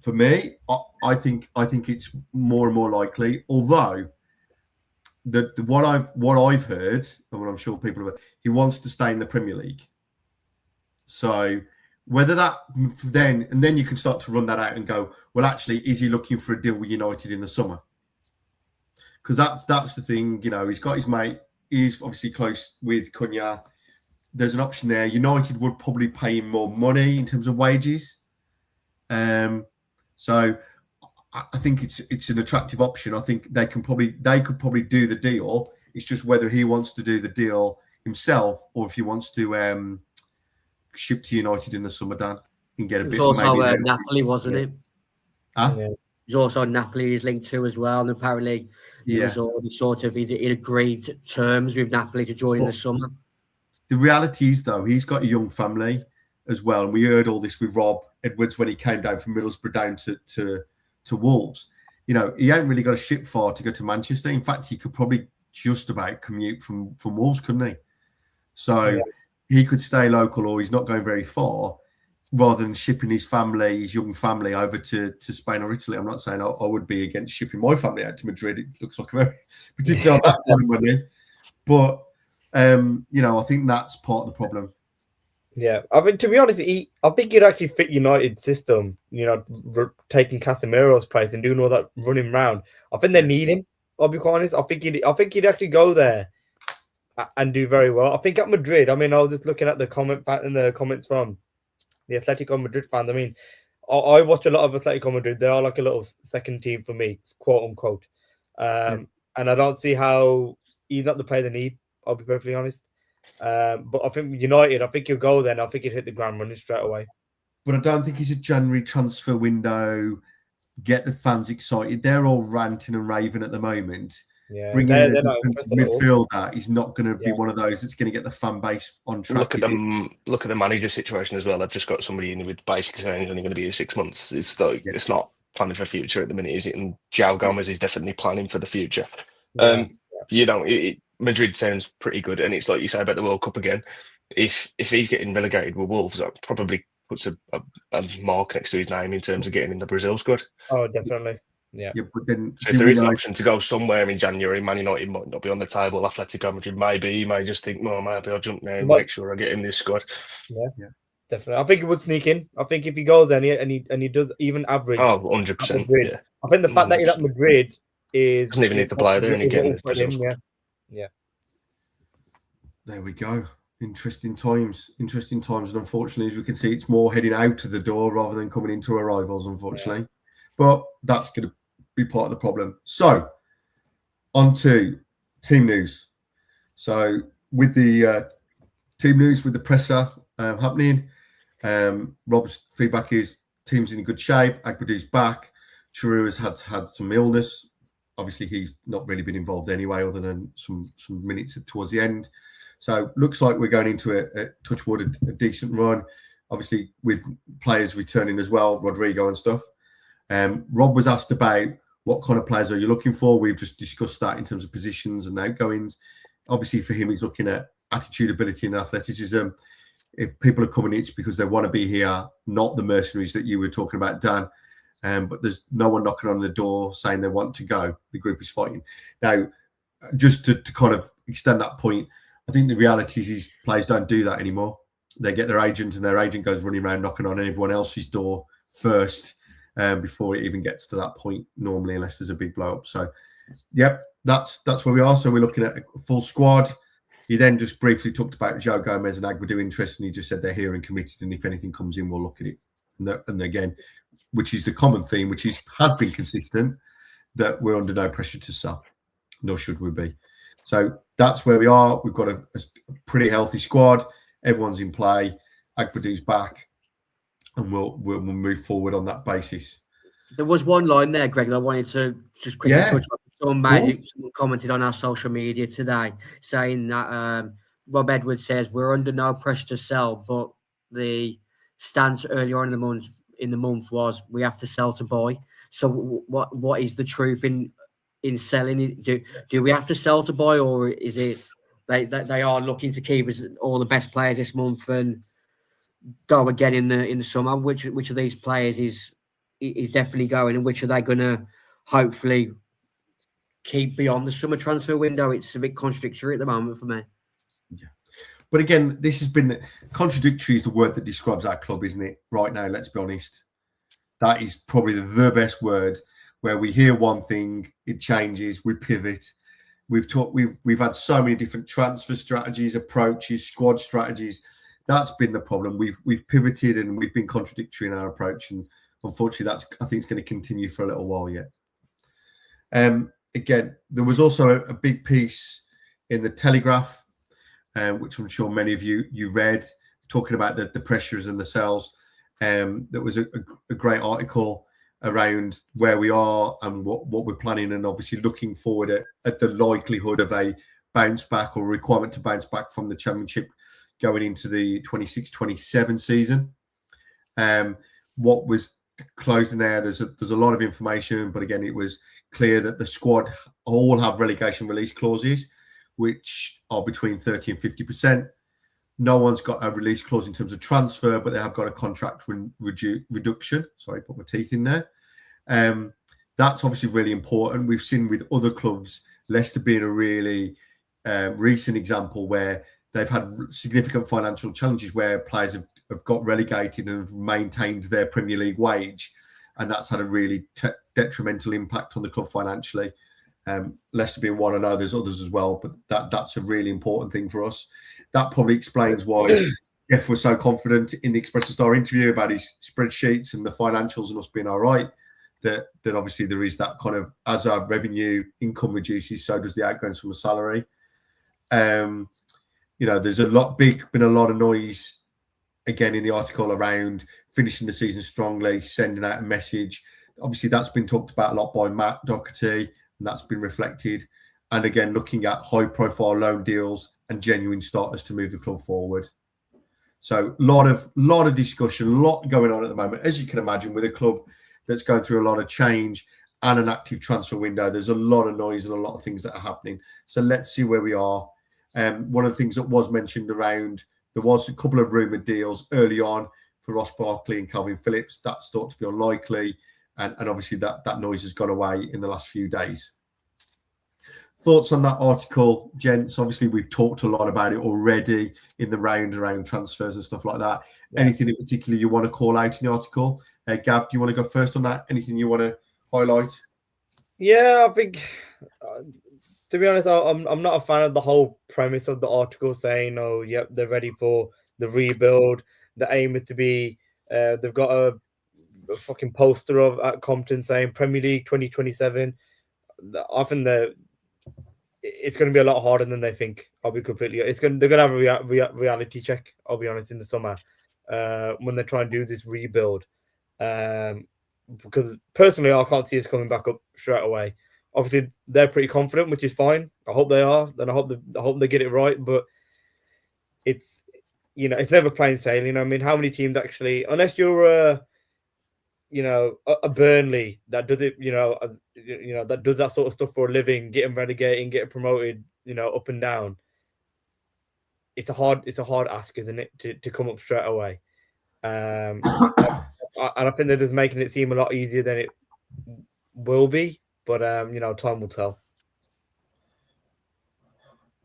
For me, I think it's more and more likely. Although what I've heard, and what I'm sure people have, he wants to stay in the Premier League. So whether that then you can start to run that out and go, well, actually, is he looking for a deal with United in the summer? Because that's the thing. He's got his mate. He's obviously close with Cunha. There's an option there. United would probably pay him more money in terms of wages. So I think it's an attractive option. I think they could probably do the deal. It's just whether he wants to do the deal himself, or if he wants to shipped to United in the summer, Dan, and get a It bit. was also maybe Napoli, wasn't it? Huh? Yeah. It was also Napoli he's linked to as well, and apparently he Yeah. was already sort of he'd agreed terms with Napoli to join in the summer. The reality is, though, he's got a young family as well, and we heard all this with Rob Edwards when he came down from Middlesbrough down to Wolves. You know, he ain't really got a ship far to go to Manchester. In fact, he could probably just about commute from Wolves, couldn't he? So he could stay local, or he's not going very far, rather than shipping his young family over to Spain or Italy. I'm not saying I would be against shipping my family out to Madrid. It looks like a very particular that kind of money. But, you know, I think that's part of the problem. Yeah, I mean, to be honest, I think he'd actually fit United's system, you know, taking Casemiro's place and doing all that running round. I think they need him, I'll be quite honest. I think he'd actually go there and do very well. I think at Madrid, I mean, I was just looking at the comments from the Atletico Madrid fans. I mean, I watch a lot of Atletico Madrid. They are like a little second team for me, quote unquote. And I don't see how he's not the player they need, I'll be perfectly honest. But I think United, I think he'll go then. I think he'll hit the ground running straight away. But I don't think it's a January transfer window. Get the fans excited. They're all ranting and raving at the moment. Yeah, bringing in a defensive midfielder is not going to be one of those that's going to get the fan base on track. Look at the manager situation as well. They've just got somebody in with basically saying he's only going to be here 6 months. It's like it's not planning for the future at the minute, is it? And João Gomez is definitely planning for the future. You know, Madrid sounds pretty good, and it's like you say about the World Cup again. If he's getting relegated with Wolves, that probably puts a mark next to his name in terms of getting in the Brazil squad. Oh, definitely. Yeah. But then, so if there is an option to go somewhere in January, Man United might not be on the table. Atletico Madrid maybe. You may just think, well, maybe I'll jump now and make sure I get in this squad. Yeah. Definitely. I think he would sneak in. I think if he goes there and he does even average. Oh, 100%. Yeah. I think the fact that he's at Madrid is doesn't even need to play there and again. Yeah. There we go. Interesting times. And unfortunately, as we can see, it's more heading out of the door rather than coming into arrivals, unfortunately. But that's going to be part of the problem. So, on to team news. So, with the team news, with the presser happening, Rob's feedback is team's in good shape. Agbadou's back. Chiru has had some illness. Obviously, he's not really been involved anyway, other than some minutes towards the end. So, looks like we're going into a touch wood, a decent run. Obviously, with players returning as well, Rodrigo and stuff. Rob was asked about what kind of players are you looking for. We've just discussed that in terms of positions and outgoings. Obviously, for him, he's looking at attitude, ability, and athleticism. If people are coming, it's because they want to be here, not the mercenaries that you were talking about, Dan. But there's no one knocking on the door saying they want to go. The group is fighting. Now, just to kind of extend that point, I think the reality is these players don't do that anymore. They get their agent, and their agent goes running around knocking on everyone else's door first. Before it even gets to that point normally, unless there's a big blow up. So, yep, that's where we are. So we're looking at a full squad. He then just briefly talked about João Gomez and Agbadou interest, and he just said they're here and committed, and if anything comes in, we'll look at it. And again, which is the common theme, which has been consistent, that we're under no pressure to sell, nor should we be. So that's where we are. We've got a pretty healthy squad. Everyone's in play. Agbadou's back. And we'll move forward on that basis. There was one line there, Greg, that I wanted to just quickly touch on. Someone commented on our social media today saying that Rob Edwards says we're under no pressure to sell, but the stance earlier on in the month was we have to sell to buy. So what is the truth in selling? Do we have to sell to buy, or is it they are looking to keep us all the best players this month and go again in the summer? Which of these players is definitely going, and which are they going to hopefully keep beyond the summer transfer window? It's a bit contradictory at the moment for me. Yeah, but again, this has been contradictory is the word that describes our club, isn't it? Right now, let's be honest. That is probably the best word. Where we hear one thing, it changes, we pivot. We've had so many different transfer strategies, approaches, squad strategies. That's been the problem. We've pivoted and we've been contradictory in our approach, and unfortunately, I think it's going to continue for a little while yet. Again, there was also a big piece in the Telegraph, which I'm sure many of you read, talking about the pressures and the sales. That was a great article around where we are and what we're planning, and obviously looking forward at the likelihood of a bounce back or requirement to bounce back from the Championship going into the 26-27 season. What was closing there, there's a lot of information, but again, it was clear that the squad all have relegation release clauses, which are between 30 and 50%. No one's got a release clause in terms of transfer, but they have got a contract reduction. Sorry, put my teeth in there. That's obviously really important. We've seen with other clubs, Leicester being a really recent example where they've had significant financial challenges where players have got relegated and have maintained their Premier League wage. And that's had a really detrimental impact on the club financially. Leicester being one, I know there's others as well, but that's a really important thing for us. That probably explains why Jeff was so confident in the Express Star interview about his spreadsheets and the financials and us being all right. That obviously there is that kind of, as our revenue income reduces, so does the outgoings from the salary. There's been a lot of noise again in the article around finishing the season strongly, sending out a message. Obviously, that's been talked about a lot by Matt Doherty, and that's been reflected. And again, looking at high-profile loan deals and genuine starters to move the club forward. So, lot of discussion, a lot going on at the moment, as you can imagine, with a club that's going through a lot of change and an active transfer window. There's a lot of noise and a lot of things that are happening. So let's see where we are. One of the things that was mentioned around, there was a couple of rumoured deals early on for Ross Barkley and Calvin Phillips. That's thought to be unlikely. And obviously that noise has gone away in the last few days. Thoughts on that article, gents? Obviously, we've talked a lot about it already in the round around transfers and stuff like that. Yeah. Anything in particular you want to call out in the article? Gav, do you want to go first on that? Anything you want to highlight? Yeah, I think, to be honest, I'm not a fan of the whole premise of the article saying, oh, yep, they're ready for the rebuild. The aim is to be, they've got a fucking poster of at Compton saying Premier League 2027. I think it's going to be a lot harder than they think. I'll be completely. They're going to have a reality check. I'll be honest, in the summer when they try and do this rebuild. Because personally, I can't see us coming back up straight away. Obviously, they're pretty confident, which is fine. I hope they are. Then I hope they get it right. But it's never plain sailing. I mean, how many teams actually, unless you're a Burnley that does it, that does that sort of stuff for a living, getting relegated, getting promoted, up and down. It's a hard ask, isn't it, to come up straight away? And I think they're just making it seem a lot easier than it will be. But time will tell.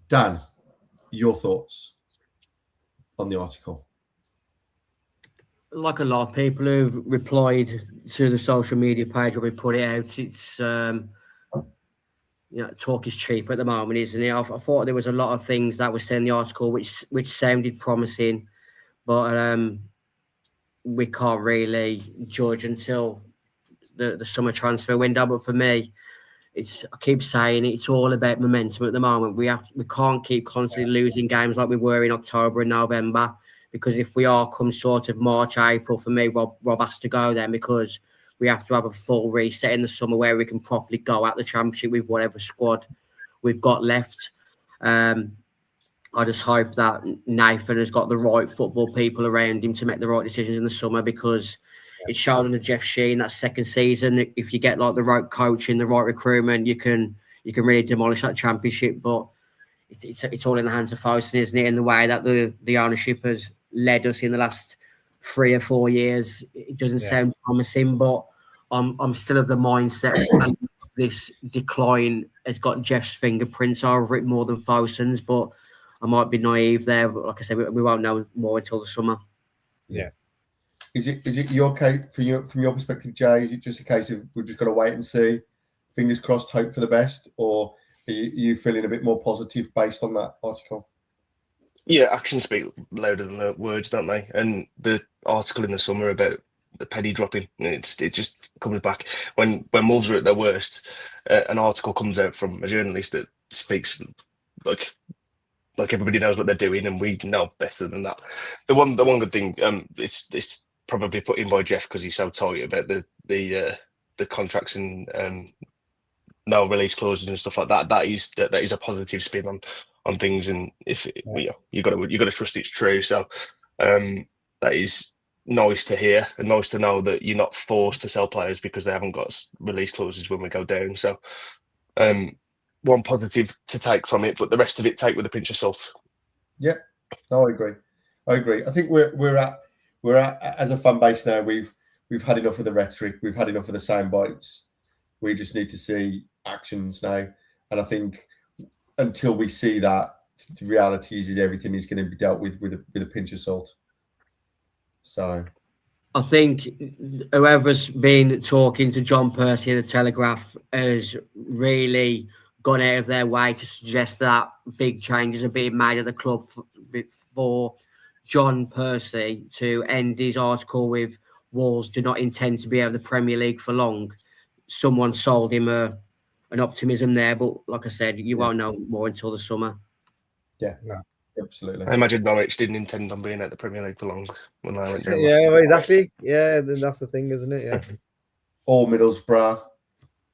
Dan, your thoughts on the article? Like a lot of people who've replied to the social media page where we put it out, it's talk is cheap at the moment, isn't it? I thought there was a lot of things that were said in the article which sounded promising, but we can't really judge until the summer transfer window. But for me, I keep saying it's all about momentum at the moment. We can't keep constantly losing games like we were in October and November. Because if we are come sort of March, April, for me, Rob has to go then, because we have to have a full reset in the summer where we can properly go at the Championship with whatever squad we've got left. I just hope that Nathan has got the right football people around him to make the right decisions in the summer, because it's shown under Jeff Sheen that second season, if you get like the right coaching, the right recruitment, you can really demolish that Championship. But it's all in the hands of Faustin, isn't it? In the way that the ownership has led us in the last 3 or 4 years, it doesn't sound promising, but I'm still of the mindset that this decline has got Jeff's fingerprints over it more than Faustin's. But I might be naive there, but like I said, we won't know more until the summer. Yeah. Is it your case from your perspective, Jay? Is it just a case of we've just got to wait and see, fingers crossed, hope for the best, or are you feeling a bit more positive based on that article? Yeah, actions speak louder than the words, don't they? And the article in the summer about the penny dropping, it just comes back when Wolves are at their worst. An article comes out from a journalist that speaks like like everybody knows what they're doing, and we know better than that. The one good thing, it's probably put in by Jeff because he's so tight about the contracts and no release clauses and stuff like that. That is a positive spin on things, and if you got to trust it's true. So that is nice to hear and nice to know that you're not forced to sell players because they haven't got release clauses when we go down. So one positive to take from it, but the rest of it take with a pinch of salt. Yeah, no, I agree. I think we're at as a fan base now. We've had enough of the rhetoric. We've had enough of the sound bites. We just need to see actions now. And I think until we see that, the reality is everything is going to be dealt with a pinch of salt. So I think whoever's been talking to John Percy at the Telegraph has really gone out of their way to suggest that big changes are being made at the club for John Percy to end his article with Wolves do not intend to be out of the Premier League for long. Someone sold him an optimism there, but like I said, you won't know more until the summer. Yeah, no, absolutely. I imagine Norwich didn't intend on being at the Premier League for long when I went down. Yeah, well, exactly. Yeah, then that's the thing, isn't it? Yeah. Or Middlesbrough,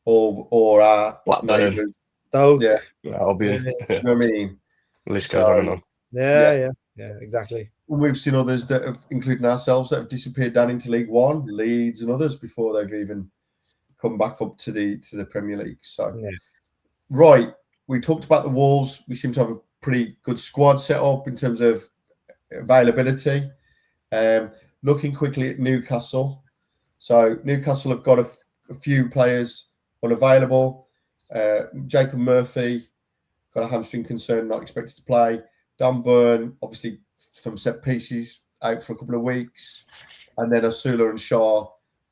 or our neighbours. Stoke. Yeah, I'll be. You know what I mean? List goes on and on. Yeah, exactly. We've seen others that have, including ourselves, that have disappeared down into League One, Leeds, and others before they've even come back up to the Premier League. So, right, we talked about the Wolves. We seem to have a pretty good squad set up in terms of availability. Looking quickly at Newcastle. So Newcastle have got a few players unavailable. Jacob Murphy got a hamstring concern, not expected to play. Dan Burn, obviously from set pieces, out for a couple of weeks. And then Asula and Shaw,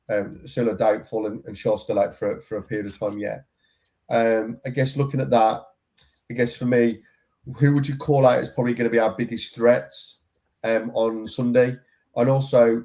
Asula doubtful and Shaw still out for a period of time yet. I guess looking at that, I guess for me, who would you call out as probably going to be our biggest threats on Sunday? And also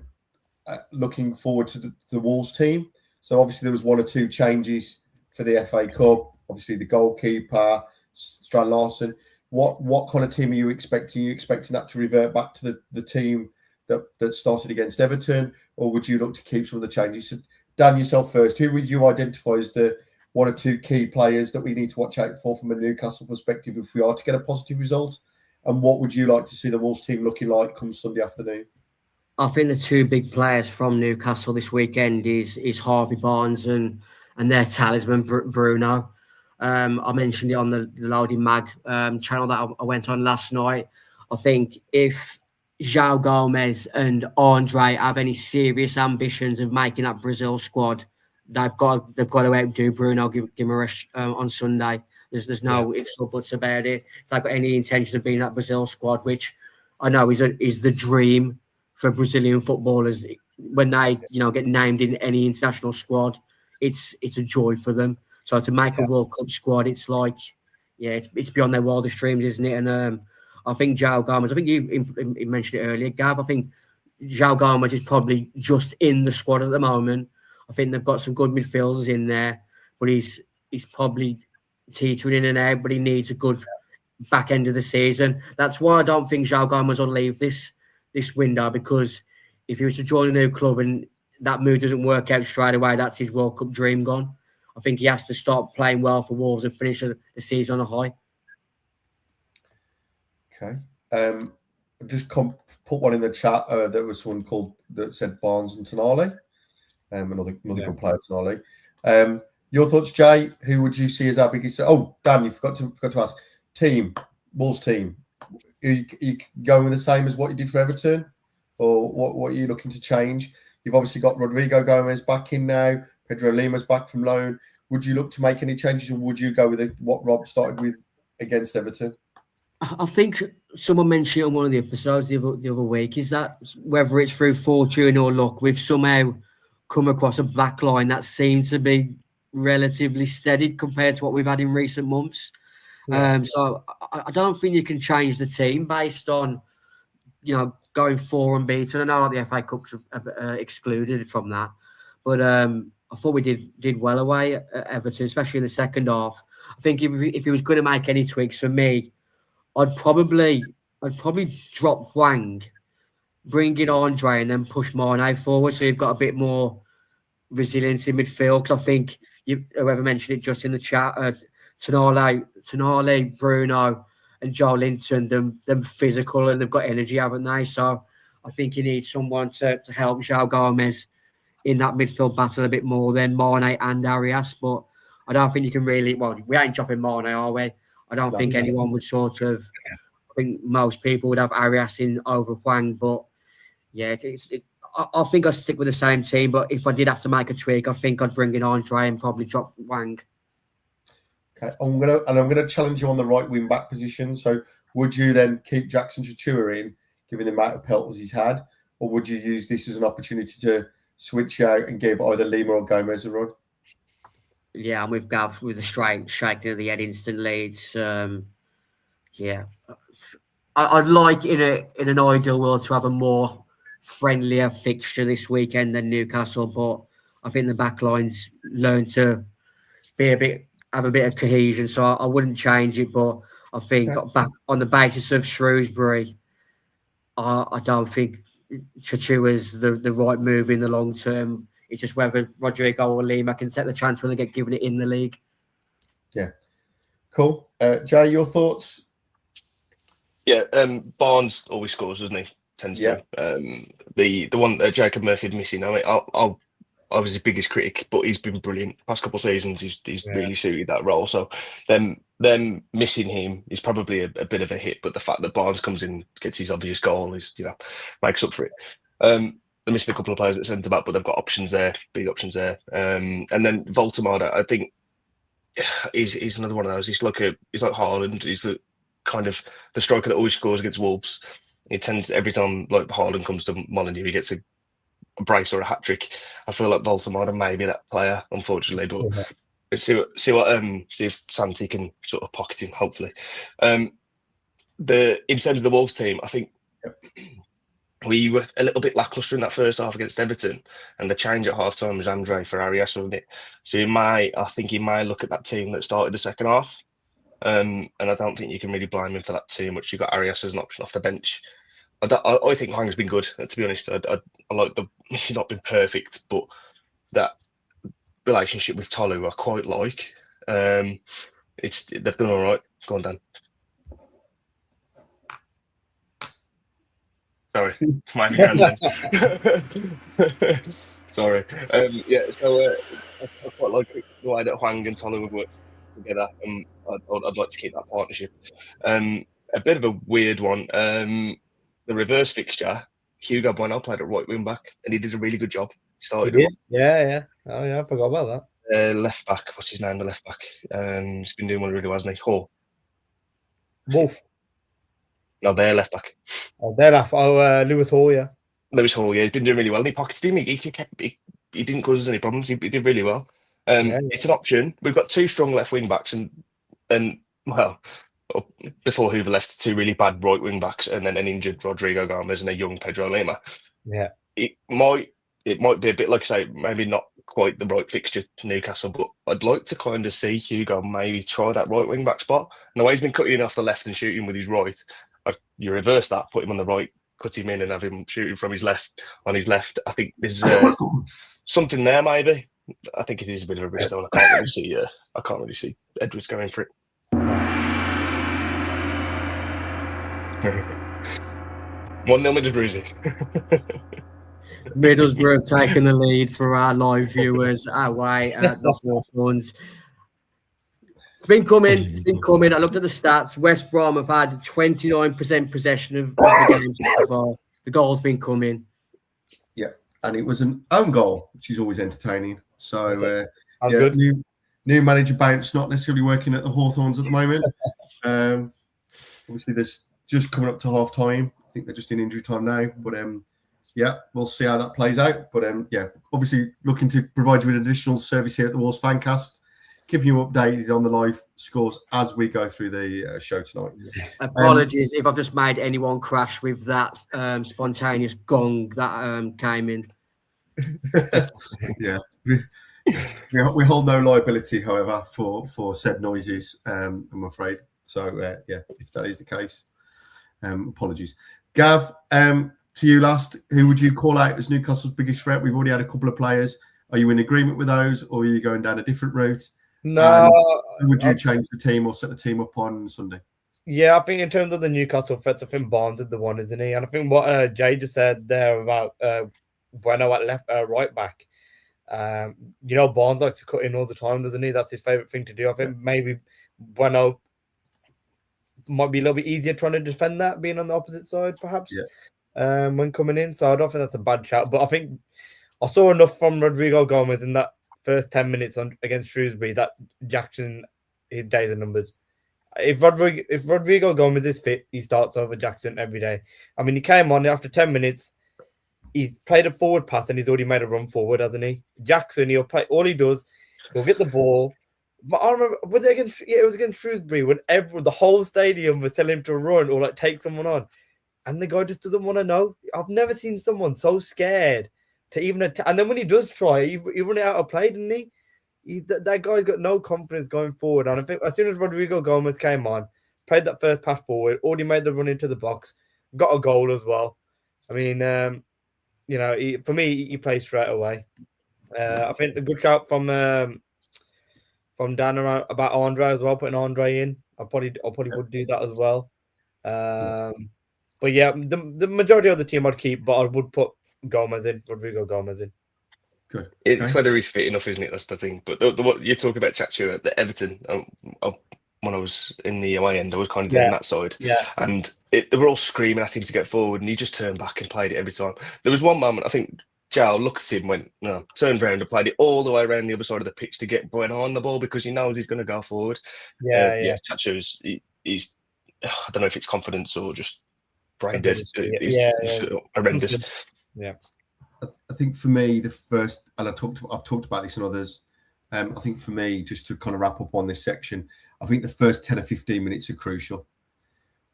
looking forward to the Wolves team. So obviously there was one or two changes for the FA Cup. Obviously the goalkeeper, Strand Larson. What kind of team are you expecting? Are you expecting that to revert back to the team that started against Everton? Or would you look to keep some of the changes? So Dan, yourself first. Who would you identify as the one or two key players that we need to watch out for from a Newcastle perspective if we are to get a positive result? And what would you like to see the Wolves team looking like come Sunday afternoon? I think the two big players from Newcastle this weekend is Harvey Barnes and their talisman Bruno. I mentioned it on the Loading Mag channel that I went on last night. I think if João Gomez and Andre have any serious ambitions of making that Brazil squad, they've got to outdo Bruno Guimaraes on Sunday. There's no ifs or buts about it. If they've got any intention of being that Brazil squad, which I know is the dream for Brazilian footballers, when they get named in any international squad, it's a joy for them. So to make a World Cup squad, it's like, it's beyond their wildest dreams, isn't it? And I think João Gomez, I think you mentioned it earlier, Gav, I think João Gomez is probably just in the squad at the moment. I think they've got some good midfielders in there, but he's probably teetering in and out, but he needs a good back end of the season. That's why I don't think João Gomez will leave this window, because if he was to join a new club and that move doesn't work out straight away, that's his World Cup dream gone. I think he has to start playing well for Wolves and finish the season on a high. Okay. Just put one in the chat. There was someone that said Barnes and Tonali. Another good player, Tonali. Your thoughts, Jay? Who would you see as our biggest? Oh, Dan, you forgot to ask. Wolves team. Are you going with the same as what you did for Everton, or what are you looking to change? You've obviously got Rodrigo Gomez back in now. Pedro Lima's back from loan. Would you look to make any changes, or would you go with what Rob started with against Everton? I think someone mentioned it on one of the episodes the other week, is that whether it's through fortune or luck, we've somehow come across a back line that seems to be relatively steady compared to what we've had in recent months. So I don't think you can change the team based on, going 4 unbeaten. I know the FA Cups are excluded from that, but I thought we did well away at Everton, especially in the second half. I think if he was going to make any tweaks, for me, I'd probably drop Wang, bring in Andre, and then push Mane forward. So you've got a bit more resilience in midfield. Because I think whoever mentioned it just in the chat, Tonali, Bruno, and Joe Linton, them physical and they've got energy, haven't they? So I think you need someone to help João Gomez in that midfield battle a bit more than Mane and Arias. But I don't think you can really. Well, we ain't dropping Mane, are we? I don't think anyone would sort of. I think most people would have Arias in over Wang, but yeah, I think I'd stick with the same team. But if I did have to make a tweak, I think I'd bring in Andre and probably drop Wang. Okay, I'm gonna challenge you on the right wing back position. So, would you then keep Jackson Chachua in, given the amount of pelters he's had, or would you use this as an opportunity to switch out and give either Lima or Gomez a run? Yeah, I'm with Gav with a straight shaking of the head instantly. It's yeah, I'd like in an ideal world to have a more friendlier fixture this weekend than Newcastle, but I think the back line's learned to have a bit of cohesion, so I wouldn't change it. But I think back on the basis of Shrewsbury, I don't think Chachua is the right move in the long term. It's just whether Rodrigo or Lima can take the chance when they get given it in the league. Yeah, cool. Jay, your thoughts? Yeah, Barnes always scores, doesn't he? Tends to. The one that Jacob Murphy missing. I mean, I was his biggest critic, but he's been brilliant. Past couple of seasons, he's really suited that role. So them missing him is probably a bit of a hit. But the fact that Barnes comes in, gets his obvious goal, is makes up for it. They missed a couple of players at centre back, but they've got options there, big options there. And then Voltemada, I think, he's another one of those. He's like Haaland. He's the kind of the striker that always scores against Wolves. He tends every time like Haaland comes to Molineux, he gets a brace or a hat trick. I feel like Voltemada may be that player, unfortunately, but let's see if Santi can sort of pocket him, hopefully. In terms of the Wolves team, I think we were a little bit lacklustre in that first half against Everton, and the change at half time was Andre for Arias, wasn't it? So I think he might look at that team that started the second half. And I don't think you can really blame him for that too much. You've got Arias as an option off the bench. I think Wang's been good, to be honest. I like he's not been perfect, but that relationship with Tolu I quite like. They've done all right. Go on, Dan. Sorry, it's my hand. Sorry. So I quite like the way that Wang and Tolu have worked together, and I'd like to keep that partnership. A bit of a weird one. The reverse fixture, Hugo Bueno played at right wing back, and he did a really good job. He started. Yeah. Oh yeah, I forgot about that. Left back, what's his name? The left back. He's been doing one really well, hasn't he? Hall. Wolf. No, they're left back. Oh, they're left. Oh, Lewis Hall, yeah. Lewis Hall, yeah, he's been doing really well. And he pocketed him. He didn't cause us any problems. He did really well. It's an option. We've got two strong left wing backs, and well, before Hoover left, two really bad right wing backs, and then an injured Rodrigo Gomez and a young Pedro Lima. Yeah, it might be a bit like I say, maybe not quite the right fixture to Newcastle, but I'd like to kind of see Hugo maybe try that right wing back spot. And the way he's been cutting off the left and shooting with his right, you reverse that, put him on the right, cut him in, and have him shooting from his left on his left. I think there's something there, maybe. I think it is a bit of a risk, though. I can't really see Edwards going for it. 1-0 Middlesbrough. Middlesbrough have taken the lead for our live viewers away at the Hawthorns. It's been coming. I looked at the stats. West Brom have had 29% possession of the game so far. The goal's been coming. Yeah, and it was an own goal, which is always entertaining. So, good. New manager bounce not necessarily working at the Hawthorns at the moment. Obviously, there's just coming up to half time. I think they're just in injury time now. But we'll see how that plays out. But obviously looking to provide you with additional service here at the Wolves Fancast, keeping you updated on the live scores as we go through the show tonight. Apologies if I've just made anyone crash with that spontaneous gong that came in. Yeah. We hold no liability, however, for said noises, I'm afraid. So yeah, if that is the case, apologies. Gav, to you last. Who would you call out as Newcastle's biggest threat? We've already had a couple of players. Are you in agreement with those, or are you going down a different route? No, would you change the team or set the team up on Sunday? Yeah, I think in terms of the Newcastle threats, I think Barnes is the one, isn't he? And I think what Jay just said there about Bueno at right back. Barnes likes to cut in all the time, doesn't he? That's his favourite thing to do. I think maybe Bueno might be a little bit easier trying to defend that, being on the opposite side, perhaps, when coming in. So I don't think that's a bad shout. But I think I saw enough from Rodrigo Gomez in that first 10 minutes against Shrewsbury that Jackson, his days are numbered. If Rodrigo Gomez is fit, he starts over Jackson every day. I mean, he came on after 10 minutes. He's played a forward pass and he's already made a run forward, hasn't he? Jackson, he'll play. All he does, he'll get the ball. But I remember, was it against? Yeah, it was against Shrewsbury when the whole stadium was telling him to run or like take someone on, and the guy just doesn't want to know. I've never seen someone so scared to even attack. And then when he does try, he run it out of play, didn't he? That guy's got no confidence going forward. And I think as soon as Rodrigo Gomez came on, played that first pass forward, already made the run into the box, got a goal as well. I mean, for me, he plays straight away. I think the good shout from Dan about Andre as well, putting Andre in. I probably would do that as well. But yeah, the majority of the team I'd keep, but I would put Rodrigo Gomez in. Good. It's whether he's fit enough, isn't it? That's the thing. But what you're talking about, Chachu, at the Everton, when I was in the away end, I was kind of doing that side. Yeah. And they were all screaming at him to get forward, and he just turned back and played it every time. There was one moment, I think, Joe looked at him, went, no, turned around and played it all the way around the other side of the pitch to get Bueno on the ball because he knows he's going to go forward. Yeah. Chachu's, he's I don't know if it's confidence or just brain dead. He's horrendous. Yeah. I think for me, the first, and I've talked about this and others. I think for me, just to kind of wrap up on this section, I think the first 10 or 15 minutes are crucial.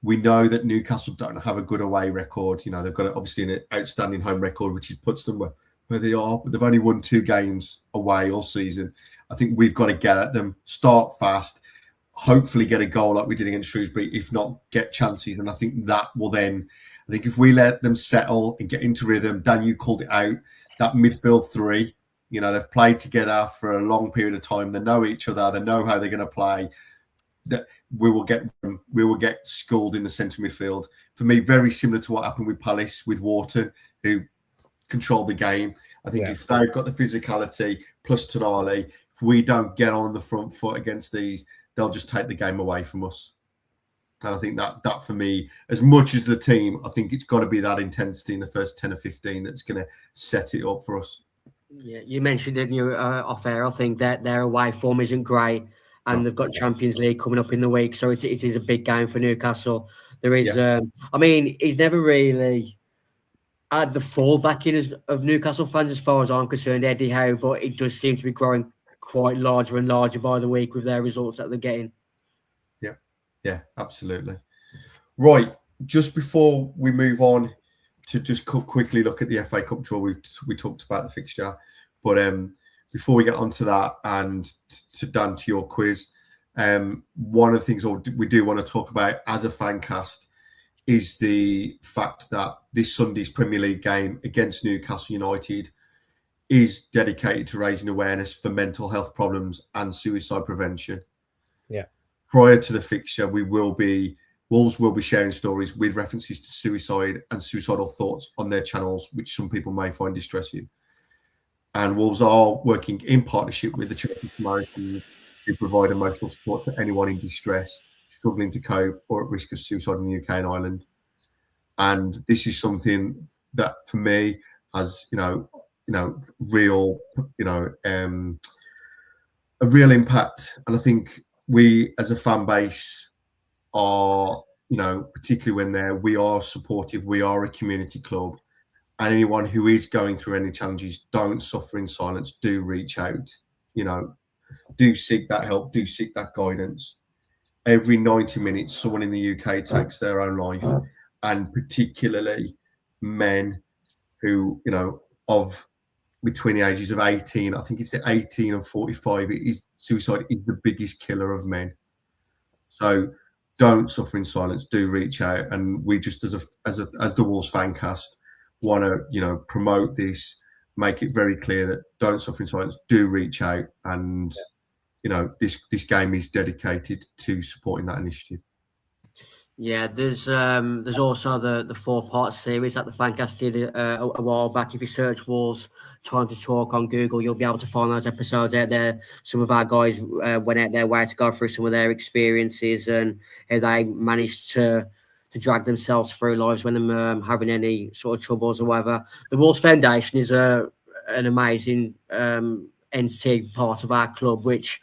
We know that Newcastle don't have a good away record. They've got obviously an outstanding home record, which puts them where they are, but they've only won 2 games away all season. I think we've got to get at them, start fast, hopefully get a goal like we did against Shrewsbury, if not get chances. And I think that will then, I think if we let them settle and get into rhythm, Dan, you called it out, that midfield 3, they've played together for a long period of time. They know each other. They know how they're going to play. That we will get schooled in the centre midfield. For me, very similar to what happened with Palace, with Wharton, who controlled the game. I think if they've got the physicality plus Tonali, if we don't get on the front foot against these, they'll just take the game away from us. And I think that for me, as much as the team, I think it's got to be that intensity in the first 10 or 15 that's going to set it up for us. Yeah, you mentioned it off air. I think that their away form isn't great, and they've got Champions League coming up in the week, so it is a big game for Newcastle. There is, I mean, he's never really had the full backing of Newcastle fans, as far as I'm concerned, Eddie Howe, but it does seem to be growing quite larger and larger by the week with their results that they're getting. Yeah, absolutely. Right, just before we move on to just quickly look at the FA Cup draw, we talked about the fixture, but before we get onto that and to Dan, to your quiz, one of the things we do want to talk about as a Fancast is the fact that this Sunday's Premier League game against Newcastle United is dedicated to raising awareness for mental health problems and suicide prevention. Yeah. Prior to the fixture, Wolves will be sharing stories with references to suicide and suicidal thoughts on their channels, which some people may find distressing. And Wolves are working in partnership with the Charity Samaritans to provide emotional support to anyone in distress, struggling to cope, or at risk of suicide in the UK and Ireland. And this is something that, for me, has real a real impact. And I think we, as a fan base, are, particularly when we are supportive, we are a community club, and anyone who is going through any challenges, don't suffer in silence, do reach out, do seek that help, do seek that guidance. Every 90 minutes, someone in the UK takes their own life, and particularly men who, of between the ages of 18, I think it's 18 and 45, suicide is the biggest killer of men. So don't suffer in silence. Do reach out, and we just as the Wolves Fancast want to promote this, make it very clear that don't suffer in silence. Do reach out, and this game is dedicated to supporting that initiative. Yeah, there's also the 4-part series that the Fancast did a while back. If you search Wolves Time to Talk on Google, you'll be able to find those episodes out there. Some of our guys went out their way to go through some of their experiences and how they managed to drag themselves through lives when they're having any sort of troubles or whatever. The Wolves Foundation is an amazing entity, part of our club, which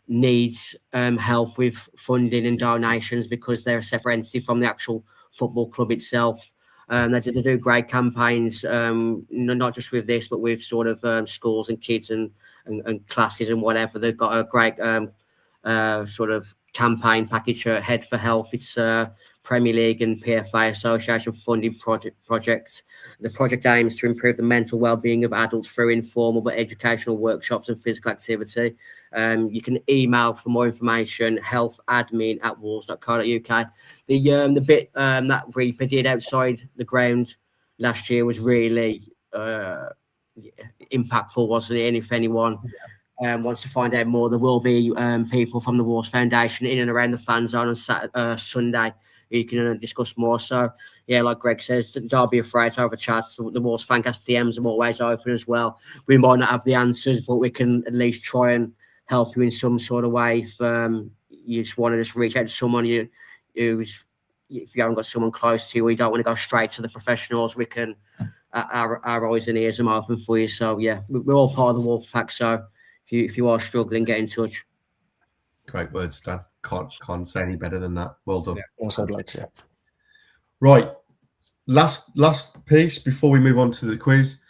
needs help with funding and donations because they're a separate entity from the actual football club itself. They do great campaigns, not just with this, but with sort of schools and kids and classes and whatever. They've got a great sort of campaign package, Head for Health. It's Premier League and PFA Association funding project. The project aims to improve the mental well-being of adults through informal but educational workshops and physical activity. You can email for more information, healthadmin@wolves.co.uk. The bit that Reaper did outside the ground last year was really impactful, wasn't it? And if anyone wants to find out more, there will be people from the Wolves Foundation in and around the fan zone on Sunday. You can discuss more. So, yeah, like Greg says, don't be afraid to have a chat. The Wolves Fancast DMs are always open as well. We might not have the answers, but we can at least try and help you in some sort of way. If you just want to just reach out to someone if you haven't got someone close to you, or you don't want to go straight to the professionals, we can, our eyes and ears are open for you. So, yeah, we're all part of the Wolves Pack. So, if you are struggling, get in touch. Great words, Dan. Can't say any better than that. Well done. Yeah, also I'd like to. Right. Last piece before we move on to the quiz.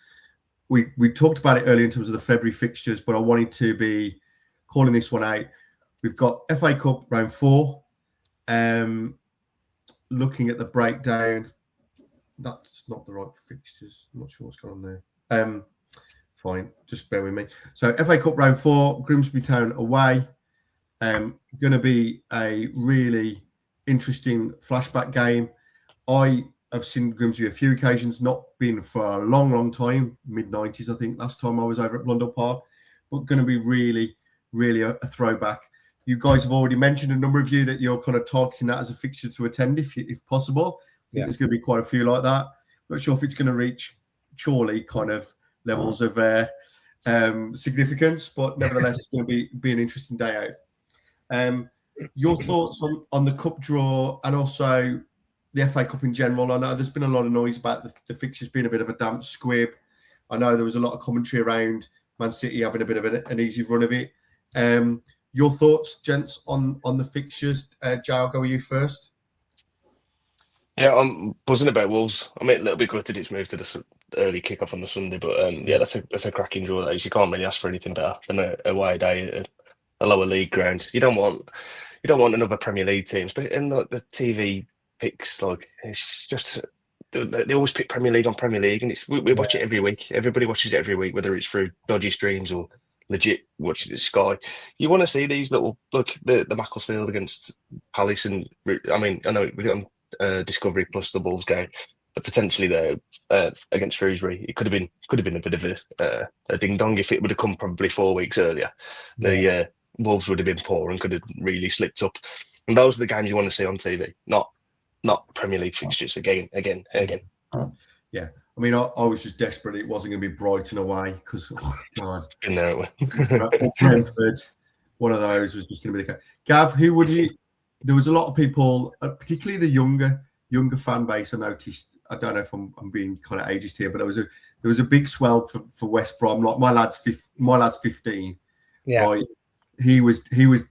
We talked about it earlier in terms of the February fixtures, but I wanted to be calling this one out. We've got FA Cup round 4. Looking at the breakdown, that's not the right fixtures. I'm not sure what's going on there. Fine, just bear with me. So FA Cup round 4, Grimsby Town away. Going to be a really interesting flashback game. I have seen Grimsby a few occasions, not been for a long, long time, mid-90s, I think, last time I was over at Blundell Park, but going to be really, really a throwback. You guys have already mentioned, a number of you, that you're kind of targeting that as a fixture to attend if possible. I think there's going to be quite a few like that. Not sure if it's going to reach Chorley kind of levels of significance, but nevertheless, it's going to be an interesting day out. Your thoughts on the cup draw and also the FA Cup in general? I know there's been a lot of noise about the fixtures being a bit of a damp squib. I know there was a lot of commentary around Man City having a bit of an easy run of it. Your thoughts, gents, on the fixtures? Jay, I'll go with you first. Yeah, I'm buzzing about Wolves. I mean, a little bit gutted it's moved to the early kickoff on the Sunday, but yeah, that's a cracking draw. That is. You can't really ask for anything better than a away day at a lower league ground. You don't want another Premier League teams, but in the TV picks, like, it's just they always pick Premier League on Premier League, and we watch it every week. Everybody watches it every week, whether it's through dodgy streams or legit watching it Sky. You want to see these little, look, the Macclesfield against Palace, and I mean, I know we got on Discovery Plus the Wolves game, but potentially there against Shrewsbury, it could have been a bit of a ding dong if it would have come probably 4 weeks earlier. The Wolves would have been poor and could have really slipped up. And those are the games you want to see on TV, not Premier League fixtures again. Yeah, I mean, I was just desperate it wasn't going to be Brighton away because, oh God, Been there. Brentford, one of those was just going to be the case. Gav, who would you? There was a lot of people, particularly the younger fan base. I noticed. I don't know if I'm being kind of ageist here, but there was a big swell for West Brom. Like my lad's 15. Yeah, right? He was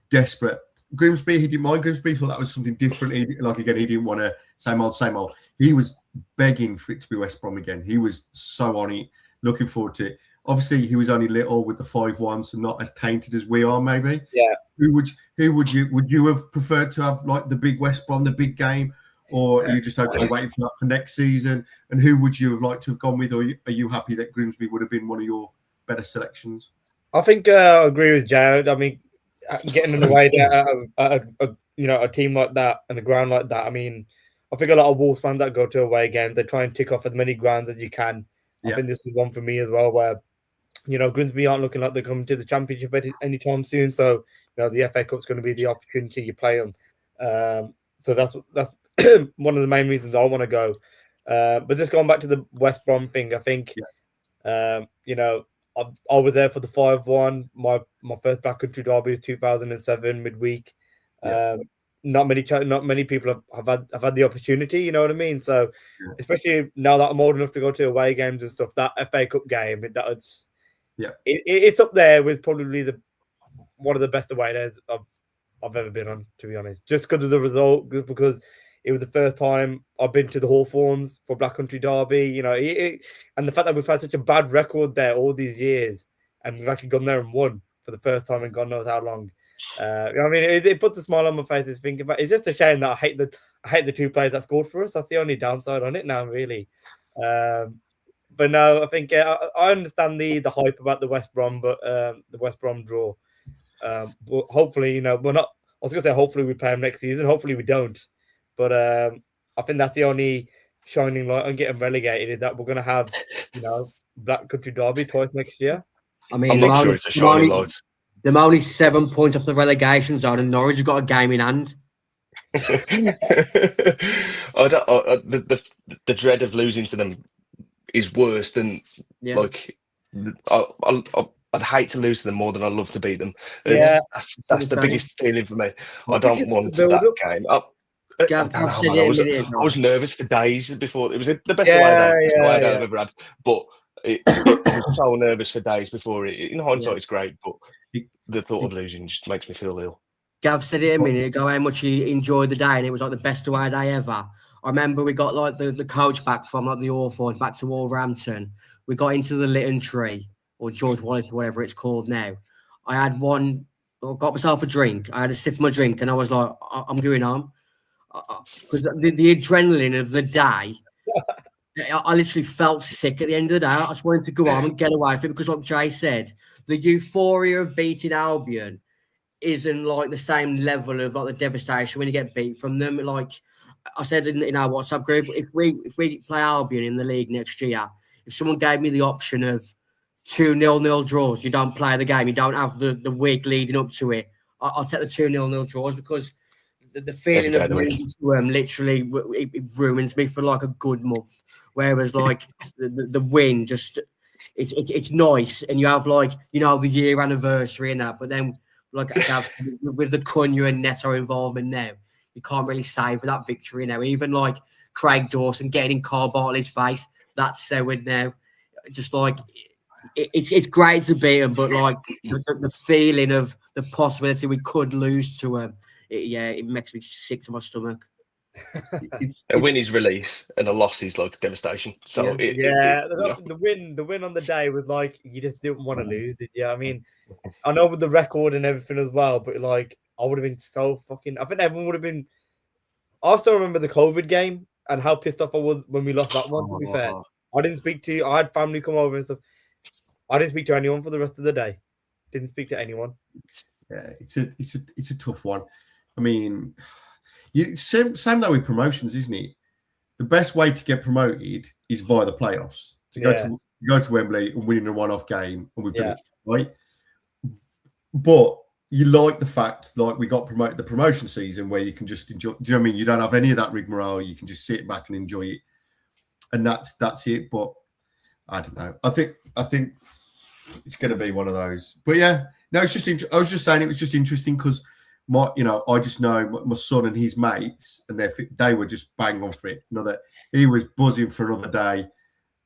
desperate. Grimsby, he didn't mind Grimsby. Thought that was something different. He didn't want to same old. He was begging for it to be West Brom again. He was so on it, looking forward to it. Obviously, he was only little with the 5-1, so not as tainted as we are, maybe. Yeah. Who would you have preferred to have, like, the big West Brom, the big game, or are you just okay waiting for that for next season? And who would you have liked to have gone with, or are you happy that Grimsby would have been one of your better selections? I think I agree with Jared. I mean, getting in the way there, a team like that and a ground like that. I mean, I think a lot of Wolves fans that go to away games, they try and tick off as many grounds as you can. I think this was one for me as well, where Grimsby aren't looking like they're coming to the Championship anytime soon. So the FA Cup's going to be the opportunity you play them. So that's one of the main reasons I want to go. But just going back to the West Brom thing, I think I was there for the 5-1. My first Black Country derby was 2007 midweek. Not many people have had the opportunity. You know what I mean? So especially now that I'm old enough to go to away games and stuff, that FA Cup game it's up there with probably one of the best away days I've ever been on, to be honest. Just because of the result, because it was the first time I've been to the Hawthorns for Black Country Derby, and the fact that we've had such a bad record there all these years, and we've actually gone there and won for the first time in God knows how long. It puts a smile on my face just thinking about it. It's just a shame that I hate the two players that scored for us. That's the only downside on it now, really. But no, I think I understand the hype about the West Brom, but the West Brom draw. Well, hopefully, we're not. I was going to say hopefully we play them next season. Hopefully we don't. But I think that's the only shining light on getting relegated is that we're going to have, Black Country Derby twice next year. I mean, I'm not sure it's a shining light. They're only 7 points off the relegation zone, and Norwich have got a game in hand. The dread of losing to them is worse than I'd hate to lose to them more than I'd love to beat them. That's the biggest feeling for me. I don't want that game. I was nervous for days before. It was the best away day I've ever had. But I was so nervous for days before it. In hindsight, it's great, but the thought of losing just makes me feel ill. Gav said it a minute ago how much he enjoyed the day, and it was like the best away day ever. I remember we got like the coach back from like the Hawthorns back to Wolverhampton. We got into the Lytton Tree, or George Wallace, or whatever it's called now. I got myself a drink. I had a sip of my drink, and I was like, I'm going home. Because the adrenaline of the day, I literally felt sick at the end of the day. I just wanted to go home and get away from it, because like Jay said, the euphoria of beating Albion isn't like the same level of like the devastation when you get beat from them. Like I said in our WhatsApp group, if we play Albion in the league next year, if someone gave me the option of 2 0-0 draws, you don't play the game, you don't have the week leading up to it, I'll take the 2 0-0 draws, because the feeling of losing to them literally it ruins me for like a good month. Whereas like the win, just it's nice, and you have like the year anniversary and that, but then like with the Cunha and Neto involvement now, you can't really savour that victory now. Even like Craig Dawson getting in Carl Bartley's face, that's soured now. Just like it's great to beat him, but like the feeling of the possibility we could lose to him, it makes me sick to my stomach. A win is relief, and a loss is like devastation. So the win on the day was like you just didn't want to lose, did you? I mean, I know with the record and everything as well, but like I would have been so fucking. I think everyone would have been. I still remember the COVID game and how pissed off I was when we lost that one. To be fair, I didn't speak to. I had family come over and stuff. I didn't speak to anyone for the rest of the day. Didn't speak to anyone. Yeah, it's a tough one. I mean, same though with promotions, isn't it? The best way to get promoted is via the playoffs. To go to Wembley and win in a one-off game, and we've done it, right? But you like the fact, like we got promoted the promotion season, where you can just enjoy. Do you know what I mean? You don't have any of that rigmarole. You can just sit back and enjoy it, and that's it. But I don't know. I think it's going to be one of those. But yeah, no, it's just. I was just saying it was just interesting because I just know my son and his mates, and they were just bang on for it. He was buzzing for another day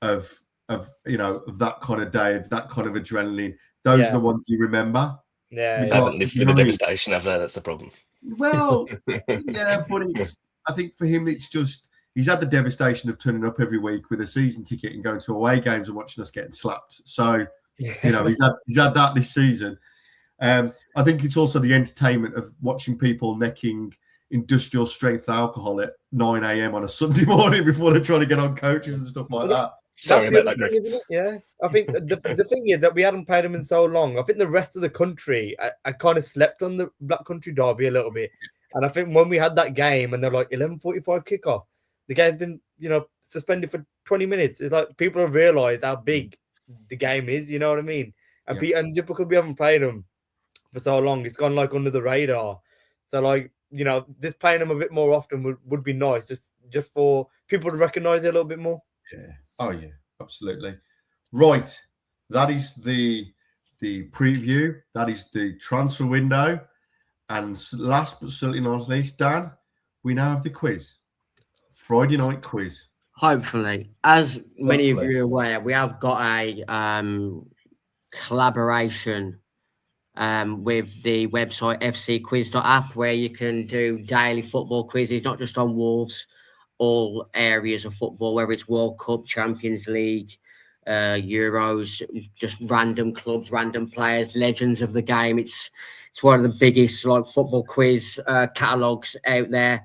of that kind of day, of that kind of adrenaline. Those are the ones you remember. Yeah, they haven't lived through the devastation, have they? That's the problem. Well, yeah, but I think for him, it's just he's had the devastation of turning up every week with a season ticket and going to away games and watching us getting slapped. So, he's had that this season. I think it's also the entertainment of watching people necking industrial strength alcohol at 9 a.m. on a Sunday morning before they're trying to get on coaches and stuff like that. Sorry That's the about other that, thing, Greg. isn't it? Yeah, I think the thing is that we hadn't played them in so long. I think the rest of the country, I kind of slept on the Black Country Derby a little bit, and I think when we had that game and they're like 11:45 kickoff, the game's been suspended for 20 minutes. It's like people have realised how big the game is. You know what I mean? And and just because we haven't played them for so long, it's gone like under the radar. So like just playing them a bit more often would be nice, just for people to recognise it a little bit more. Yeah. Oh yeah, absolutely. Right. That is the preview. That is the transfer window. And last but certainly not least, Dan, we now have the quiz. Friday night quiz. Hopefully, as many of you are aware, we have got a collaboration with the website FCQUIZ.APP, where you can do daily football quizzes, not just on Wolves, all areas of football, whether it's World Cup, Champions League, Euros, just random clubs, random players, legends of the game. It's one of the biggest football quiz catalogues out there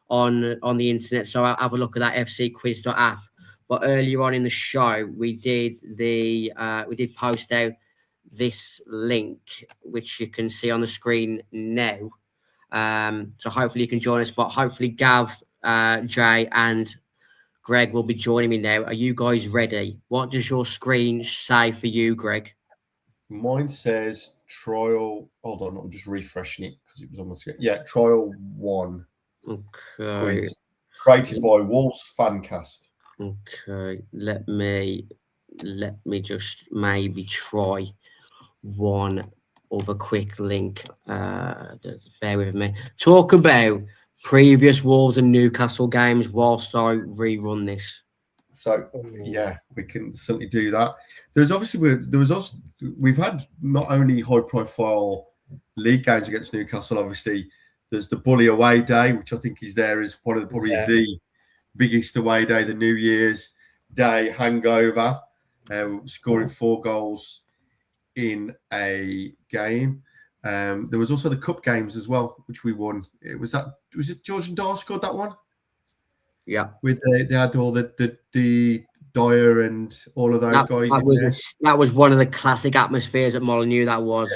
on the internet. So I'll have a look at that FCQUIZ.app. But earlier on in the show, we did post out this link, which you can see on the screen now. So hopefully you can join us. But hopefully Gav, Jay, and Greg will be joining me now. Are you guys ready? What does your screen say for you, Greg? Mine says trial. Hold on, I'm just refreshing it because it was on the screen. Yeah, trial 1. Okay. Quiz created by Wolves Fancast. Okay. Let me just maybe try one other quick link. Bear with me. Talk about previous Wolves and Newcastle games whilst I rerun this. So yeah, we can certainly do that. We've had not only high profile league games against Newcastle. Obviously, there's the Bully away day, which I think is there as one of the biggest away day, the New Year's Day hangover, scoring 4 goals in a game. There was also the cup games as well, which we won. Was it George and Dar scored that one? Yeah. With they had all the Dyer and all of those guys. That was one of the classic atmospheres at Molineux. That was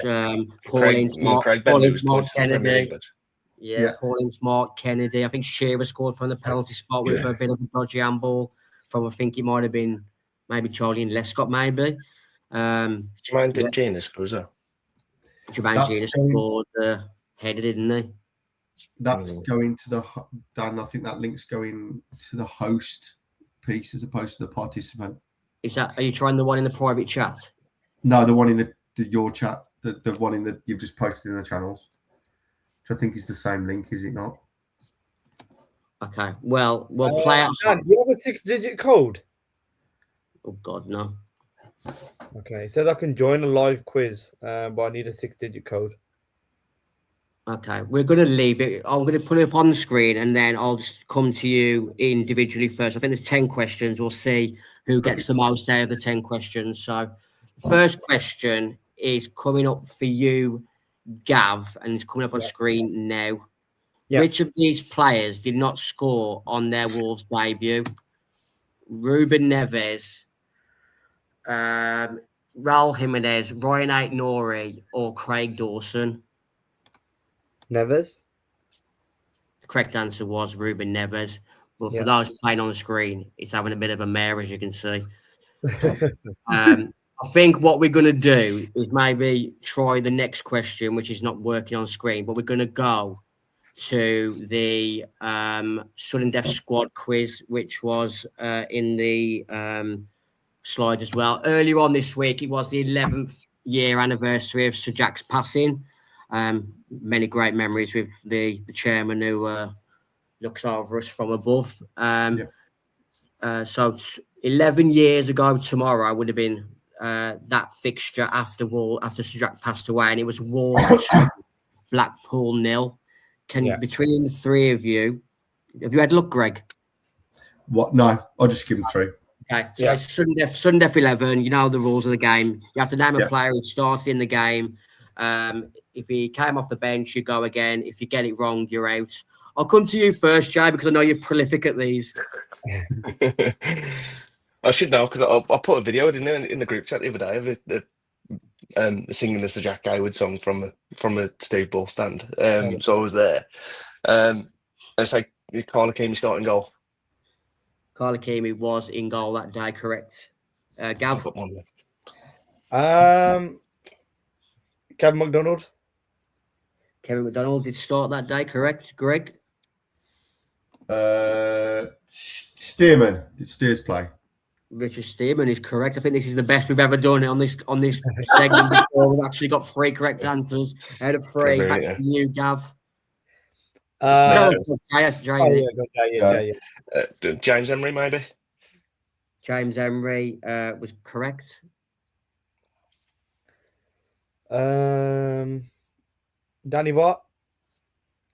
Pauline Smart Kennedy. Pauline Smart Kennedy. I think Shearer scored from the penalty spot with a bit of a dodgy handball from, I think it might have been maybe Charlie and Lescott, maybe. Jermaine Gina scored as well. Jermaine Gina scored the header, didn't he? That's going to the Dan. I think that link's going to the host piece as opposed to the participant. Are you trying the one in the private chat? No, the one in your chat. The one in you've just posted in the channels. Which I think is the same link, is it not? Okay. Well, we'll play out. Dan, do you have a 6-digit code? Oh God, no. Okay, it says I can join a live quiz, but I need a 6-digit code. Okay, we're going to leave it. I'm going to put it up on the screen and then I'll just come to you individually first. I think there's 10 questions. We'll see who gets the most out of the 10 questions. So the first question is coming up for you, Gav, and it's coming up on screen now. Yeah. Which of these players did not score on their Wolves debut? Ruben Neves, Raul Jimenez, Ryan Aït-Nouri, or Craig Dawson? Neves. The correct answer was Ruben Neves. But for those playing on the screen, it's having a bit of a mare, as you can see. I think what we're going to do is maybe try the next question, which is not working on screen, but we're going to go to the Sudden Death Squad quiz, which was in the slide as well. Earlier on this week, it was the 11th year anniversary of Sir Jack's passing. Many great memories with the chairman who looks over us from above. So 11 years ago tomorrow would have been that fixture after Sir Jack passed away, and it was Wolves 2, Blackpool 0. Between the three of you, have you had a look, Greg? What? No, I'll just give him 3. Okay, so it's sudden death 11. You know the rules of the game. You have to name a player who started in the game. If he came off the bench, you go again. If you get it wrong, you're out. I'll come to you first, Jay, because I know you're prolific at these. I should know because I put a video in the group chat the other day of the singing the Jack Hayward song from a Steve Ball stand. So I was there. It's like Carla Keamy starting goal. Carla Keamy was in goal that day, correct? Gav? I've got one there. Kevin McDonald. Kevin McDonald did start that day, correct? Greg? Stearman. Did Steers play? Richard Stearman is correct. I think this is the best we've ever done on this segment before. We've actually got 3 correct answers out of 3. Back to you, Gav. James Emery, maybe. James Emery was correct. Danny Bart.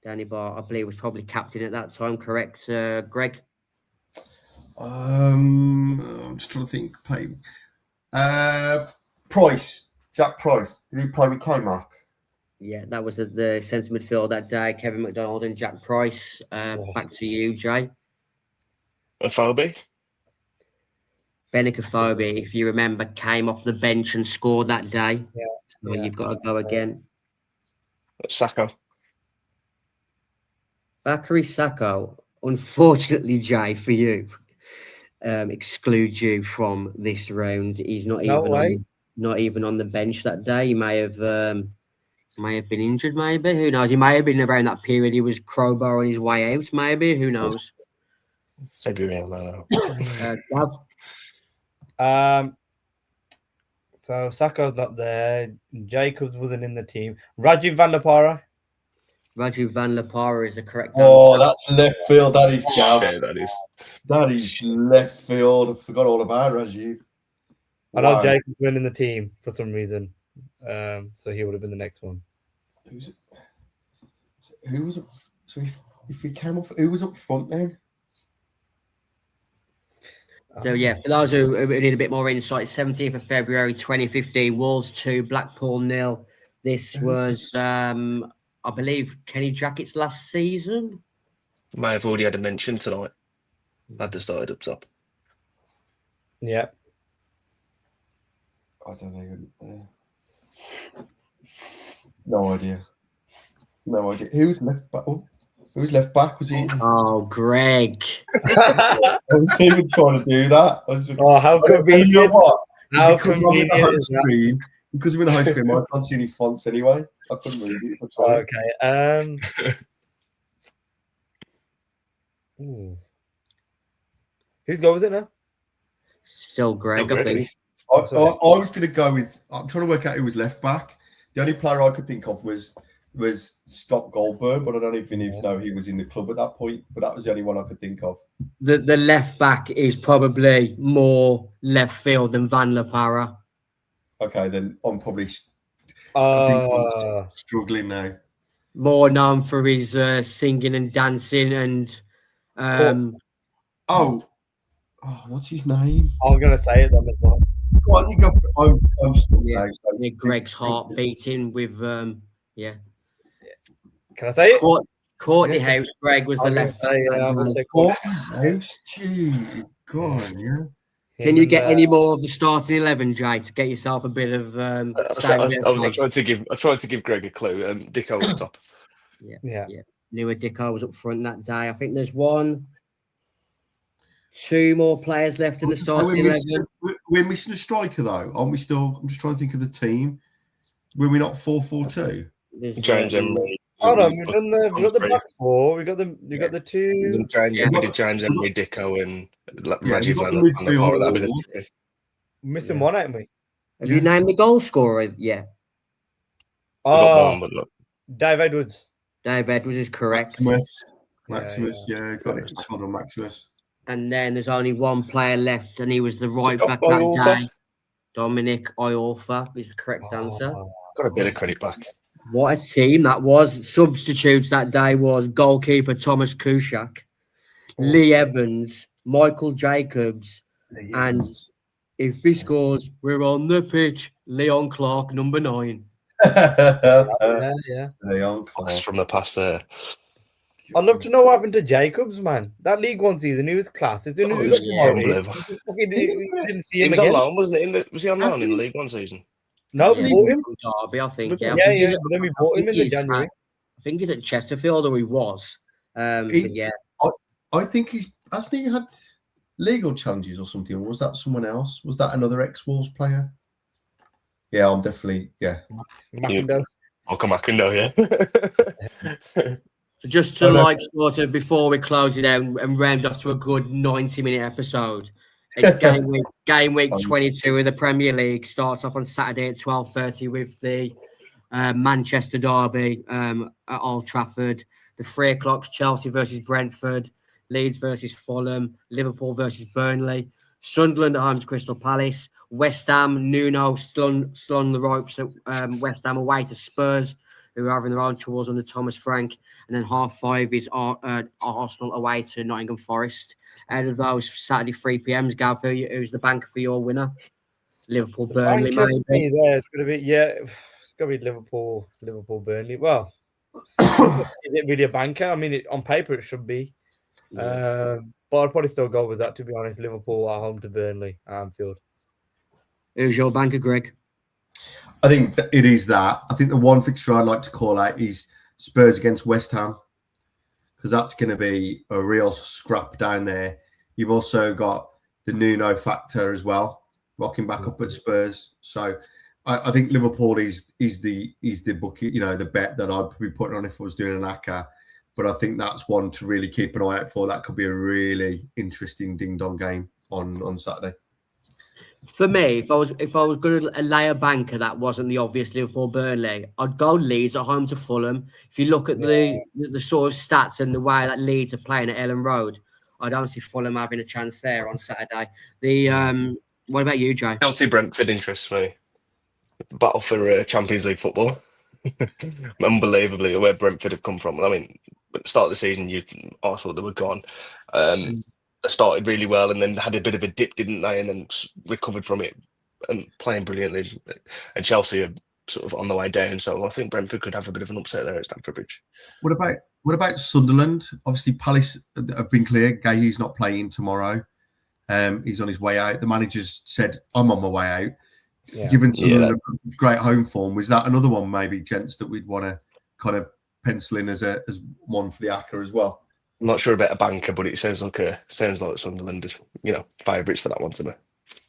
Danny Bart, I believe, was probably captain at that time, correct? Greg? I'm just trying to think. Price. Jack Price. Did he play with K-Mac? Yeah, that was the centre midfield that day. Kevin McDonald and Jack Price. Back to you, Jay. Phoebe. Benica Phoebe, if you remember, came off the bench and scored that day. Yeah. So you've got to go again. Sacco. Bakary Sacco, unfortunately, Jay, for you, excludes you from this round. He's not even on the bench that day. He may have been injured, maybe. Who knows? He may have been around that period. He was crowbar on his way out, maybe. Who knows? February, I don't Gav? So Sacco's not there. Jacobs wasn't in the team. Rajiv Van La Parra. Rajiv Van La Parra is the correct answer. Oh, that's left field. That is Gav. Yeah, that is. That is left field. I forgot all about Rajiv. I know Jacobs went in the team for some reason. So he would have been the next one. Who was up? So if he came off, who was up front then? So, yeah, for those who need a bit more insight, 17th of February 2015, Wolves 2, Blackpool 0. This was, I believe, Kenny Jackett's last season. May have already had a mention tonight. Had to start up top. Yeah. I don't even. No idea. Who's left back? Who's left back? Was he? Oh, Greg. I was even trying to do that. How convenient. You know what? How because convenient I'm in the home is that? screen. Because I'm in the home screen, I can't see any fonts anyway. I couldn't read it. I'll try it. Okay. Whose goal was it now? Still Greg, I think. I was going to go with. I'm trying to work out who was left back. The only player I could think of was Scott Goldberg, but I don't even know he was in the club at that point. But that was the only one I could think of. The left back is probably more left field than Van La Parra. Okay, then I'm probably. I think I'm struggling now. More known for his singing and dancing and. What's his name? I was going to say it then as well. Go on, you go for it. I'm struggling now. So Greg's heart beating with Can I say it? Courtney House. Greg was the left back. House, gee, go on, yeah. Can you get any more of the starting 11, Jay, to get yourself a bit of? I tried to give Greg a clue. Dicko was top. Yeah. Newer Dicko was up front that day. I think there's 2 more players left in the starting 11. We're missing a striker though, aren't we? Still, I'm just trying to think of the team. Were we not 4-4-2? James Emery. Hold on, we've got the back 4. We got the 2. James Emery, Dicko, and Rajiv Van La Parra. Missing one, ain't we? Have you named the goal scorer? Yeah. Dave Edwards. Dave Edwards is correct. Maximus, got it. Hold on, Maximus. And then there's only 1 player left, and he was the right back that day. Dominic Iorfa is the correct answer. Got a bit of credit back. What a team that was. Substitutes that day was goalkeeper Thomas Kushak, Lee Evans, Michael Jacobs, and if he scores, we're on the pitch. Leon Clark, number 9. Yeah. Leon Clark. From the past there. I'd love to know what happened to Jacobs, man. That League One season, he was class. As soon as we got promoted, we didn't see him He was again. on loan, wasn't he? Was he on loan in the League One season? No, we bought him. Derby, I think. Yeah, I think But then we bought him in the January. I think he's at Chesterfield, or he was. But yeah, I think hasn't he had legal challenges or something? Or was that someone else? Was that another ex-Wolves player? Yeah, I'm definitely McIndoe. I'll come back and know, yeah. So just to sort of before we close it out and round off to a good 90-minute episode, it's game week 22 of the Premier League starts off on Saturday at 12:30 with the Manchester derby at Old Trafford. The 3 o'clock Chelsea versus Brentford, Leeds versus Fulham, Liverpool versus Burnley, Sunderland at home to Crystal Palace, West Ham, Nuno still on the ropes at West Ham away to Spurs, who are having their own troubles under Thomas Frank. And then 5:30 is Arsenal away to Nottingham Forest. Out of those Saturday 3 p.m.s, Gav, who's the banker for your winner? Liverpool, Burnley, maybe? It's going to be, it's going to be Liverpool, Burnley. Well, is it really a banker? I mean, on paper, it should be. But I'd probably still go with that, to be honest. Liverpool at home to Burnley, Anfield. Who's your banker, Greg? I think that it is that. I think the one fixture I'd like to call out is Spurs against West Ham, because that's going to be a real scrap down there. You've also got the Nuno factor as well, rocking back up at Spurs. So I think Liverpool is the bucket, the bet that I'd be putting on if I was doing an ACCA. But I think that's one to really keep an eye out for. That could be a really interesting ding-dong game on Saturday. For me, if I was going to lay a banker that wasn't the obvious Liverpool Burnley, I'd go Leeds at home to Fulham. If you look at the sort of stats and the way that Leeds are playing at Ellen Road, I don't see Fulham having a chance there on Saturday. What about you, Jay? Chelsea Brentford interests me. Battle for Champions League football. Unbelievably, where Brentford have come from. I mean, at the start of the season, I thought they were gone. They started really well and then had a bit of a dip, didn't they? And then recovered from it and playing brilliantly. And Chelsea are sort of on the way down. So I think Brentford could have a bit of an upset there at Stamford Bridge. What about Sunderland? Obviously, Palace have been clear. Gahey's not playing tomorrow. He's on his way out. The manager's said, I'm on my way out. Yeah. Given Sunderland a great home form, was that another one maybe, gents, that we'd want to kind of pencil in as one for the ACCA as well? I'm not sure about a banker, but it sounds like Sunderland is, favourites for that one to me.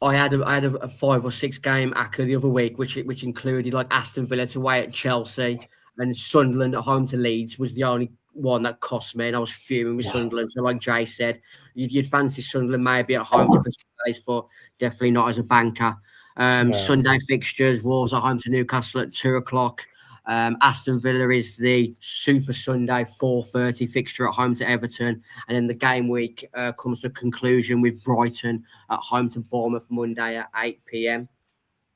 I had a 5 or 6 game ACCA the other week, which included like Aston Villa to away at Chelsea and Sunderland at home to Leeds was the only one that cost me, and I was fuming with Sunderland. So like Jay said, you'd fancy Sunderland maybe at home to Crystal Palace, but definitely not as a banker. Sunday fixtures: Wolves at home to Newcastle at 2 o'clock. Aston Villa is the Super Sunday 4:30 fixture at home to Everton, and then the game week comes to a conclusion with Brighton at home to Bournemouth Monday at 8 p.m.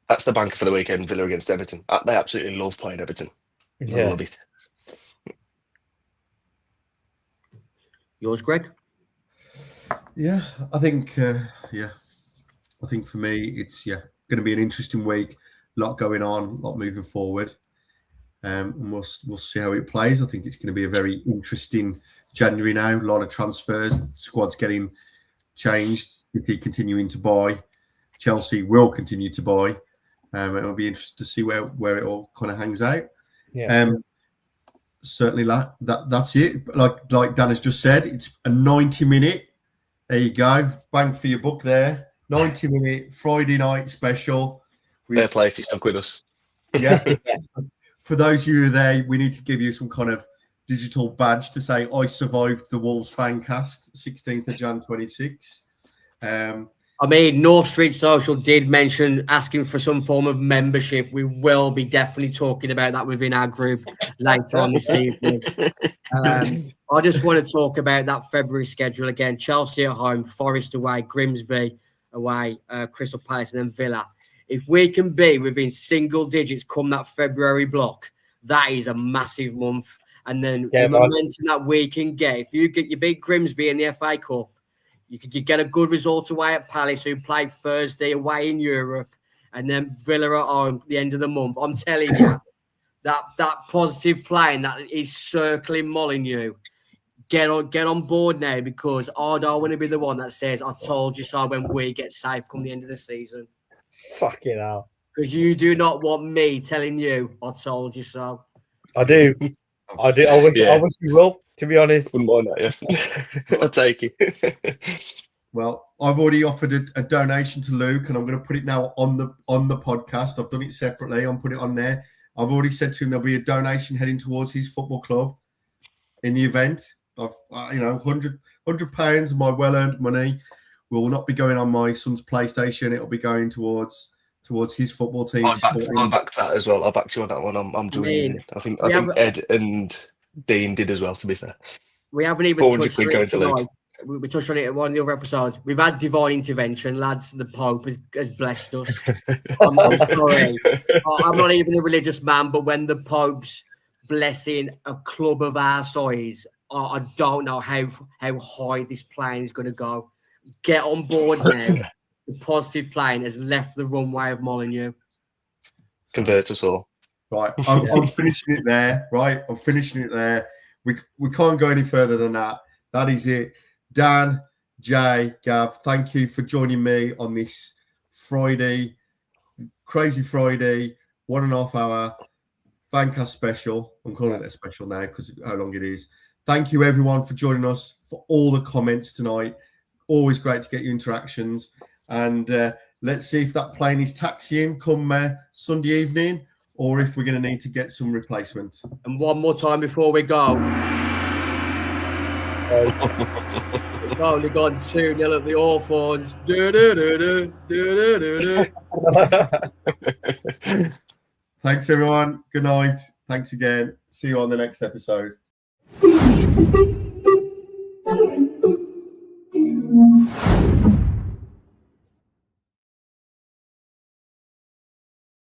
That's the banker for the weekend. Villa against Everton. They absolutely love playing Everton. I love it. Yours, Greg? Yeah, I think for me it's going to be an interesting week. A lot going on, a lot moving forward. And we'll see how it plays. I think it's going to be a very interesting January now. A lot of transfers, squads getting changed. City continuing to buy, Chelsea will continue to buy. It'll be interesting to see where it all kind of hangs out. Yeah. Certainly that's it. Like Dan has just said, it's a 90-minute. There you go, bang for your buck there. 90-minute Friday night special. Fair play if you stuck with us. Yeah. For those of you who are there, we need to give you some kind of digital badge to say, I survived the Wolves Fancast, 16th of Jan 26. I mean, North Street Social did mention asking for some form of membership. We will be definitely talking about that within our group later on this evening. I just want to talk about that February schedule again. Chelsea at home, Forest away, Grimsby away, Crystal Palace, and then Villa. If we can be within single digits come that February block, that is a massive month. And then the momentum that we can get, if you beat Grimsby in the FA Cup, you get a good result away at Palace, who play Thursday away in Europe, and then Villa at home at the end of the month. I'm telling you, that positive playing that is circling Molineux, get on board now, because I don't want to be the one that says I told you so when we get safe come the end of the season. Fucking hell. Because you do not want me telling you I told you so. I do. I wish you will, to be honest. Wouldn't mind that, yeah. I'll take it. Well, I've already offered a donation to Luke, and I'm going to put it now on the podcast. I've done it separately. I'm putting it on there. I've already said to him there'll be a donation heading towards his football club in the event. Of £100 of my well-earned money will not be going on my son's PlayStation. It'll be going towards his football team. I'll back that as well. I'll back you on that one. I'm joining. I think Ed and Dean did as well, to be fair. We haven't even touched on it tonight. We touched on it in one of the other episodes. We've had divine intervention, lads. The Pope has blessed us. I'm sorry. I'm not even a religious man, but when the Pope's blessing a club of our size, I don't know how high this plane is going to go. Get on board now. The positive plane has left the runway of Molineux. Convert us all. Right, I'm finishing it there. Right, I'm finishing it there. We can't go any further than that. That is it. Dan, Jay, Gav, thank you for joining me on this Friday, crazy Friday, 1.5 hour Fancast special. I'm calling it a special now because of how long it is. Thank you, everyone, for joining us, for all the comments tonight. Always great to get your interactions. And let's see if that plane is taxiing come Sunday evening, or if we're going to need to get some replacement. And one more time before we go. It's only gone 2-0 at the Hawthorns. Thanks, everyone. Good night. Thanks again. See you on the next episode.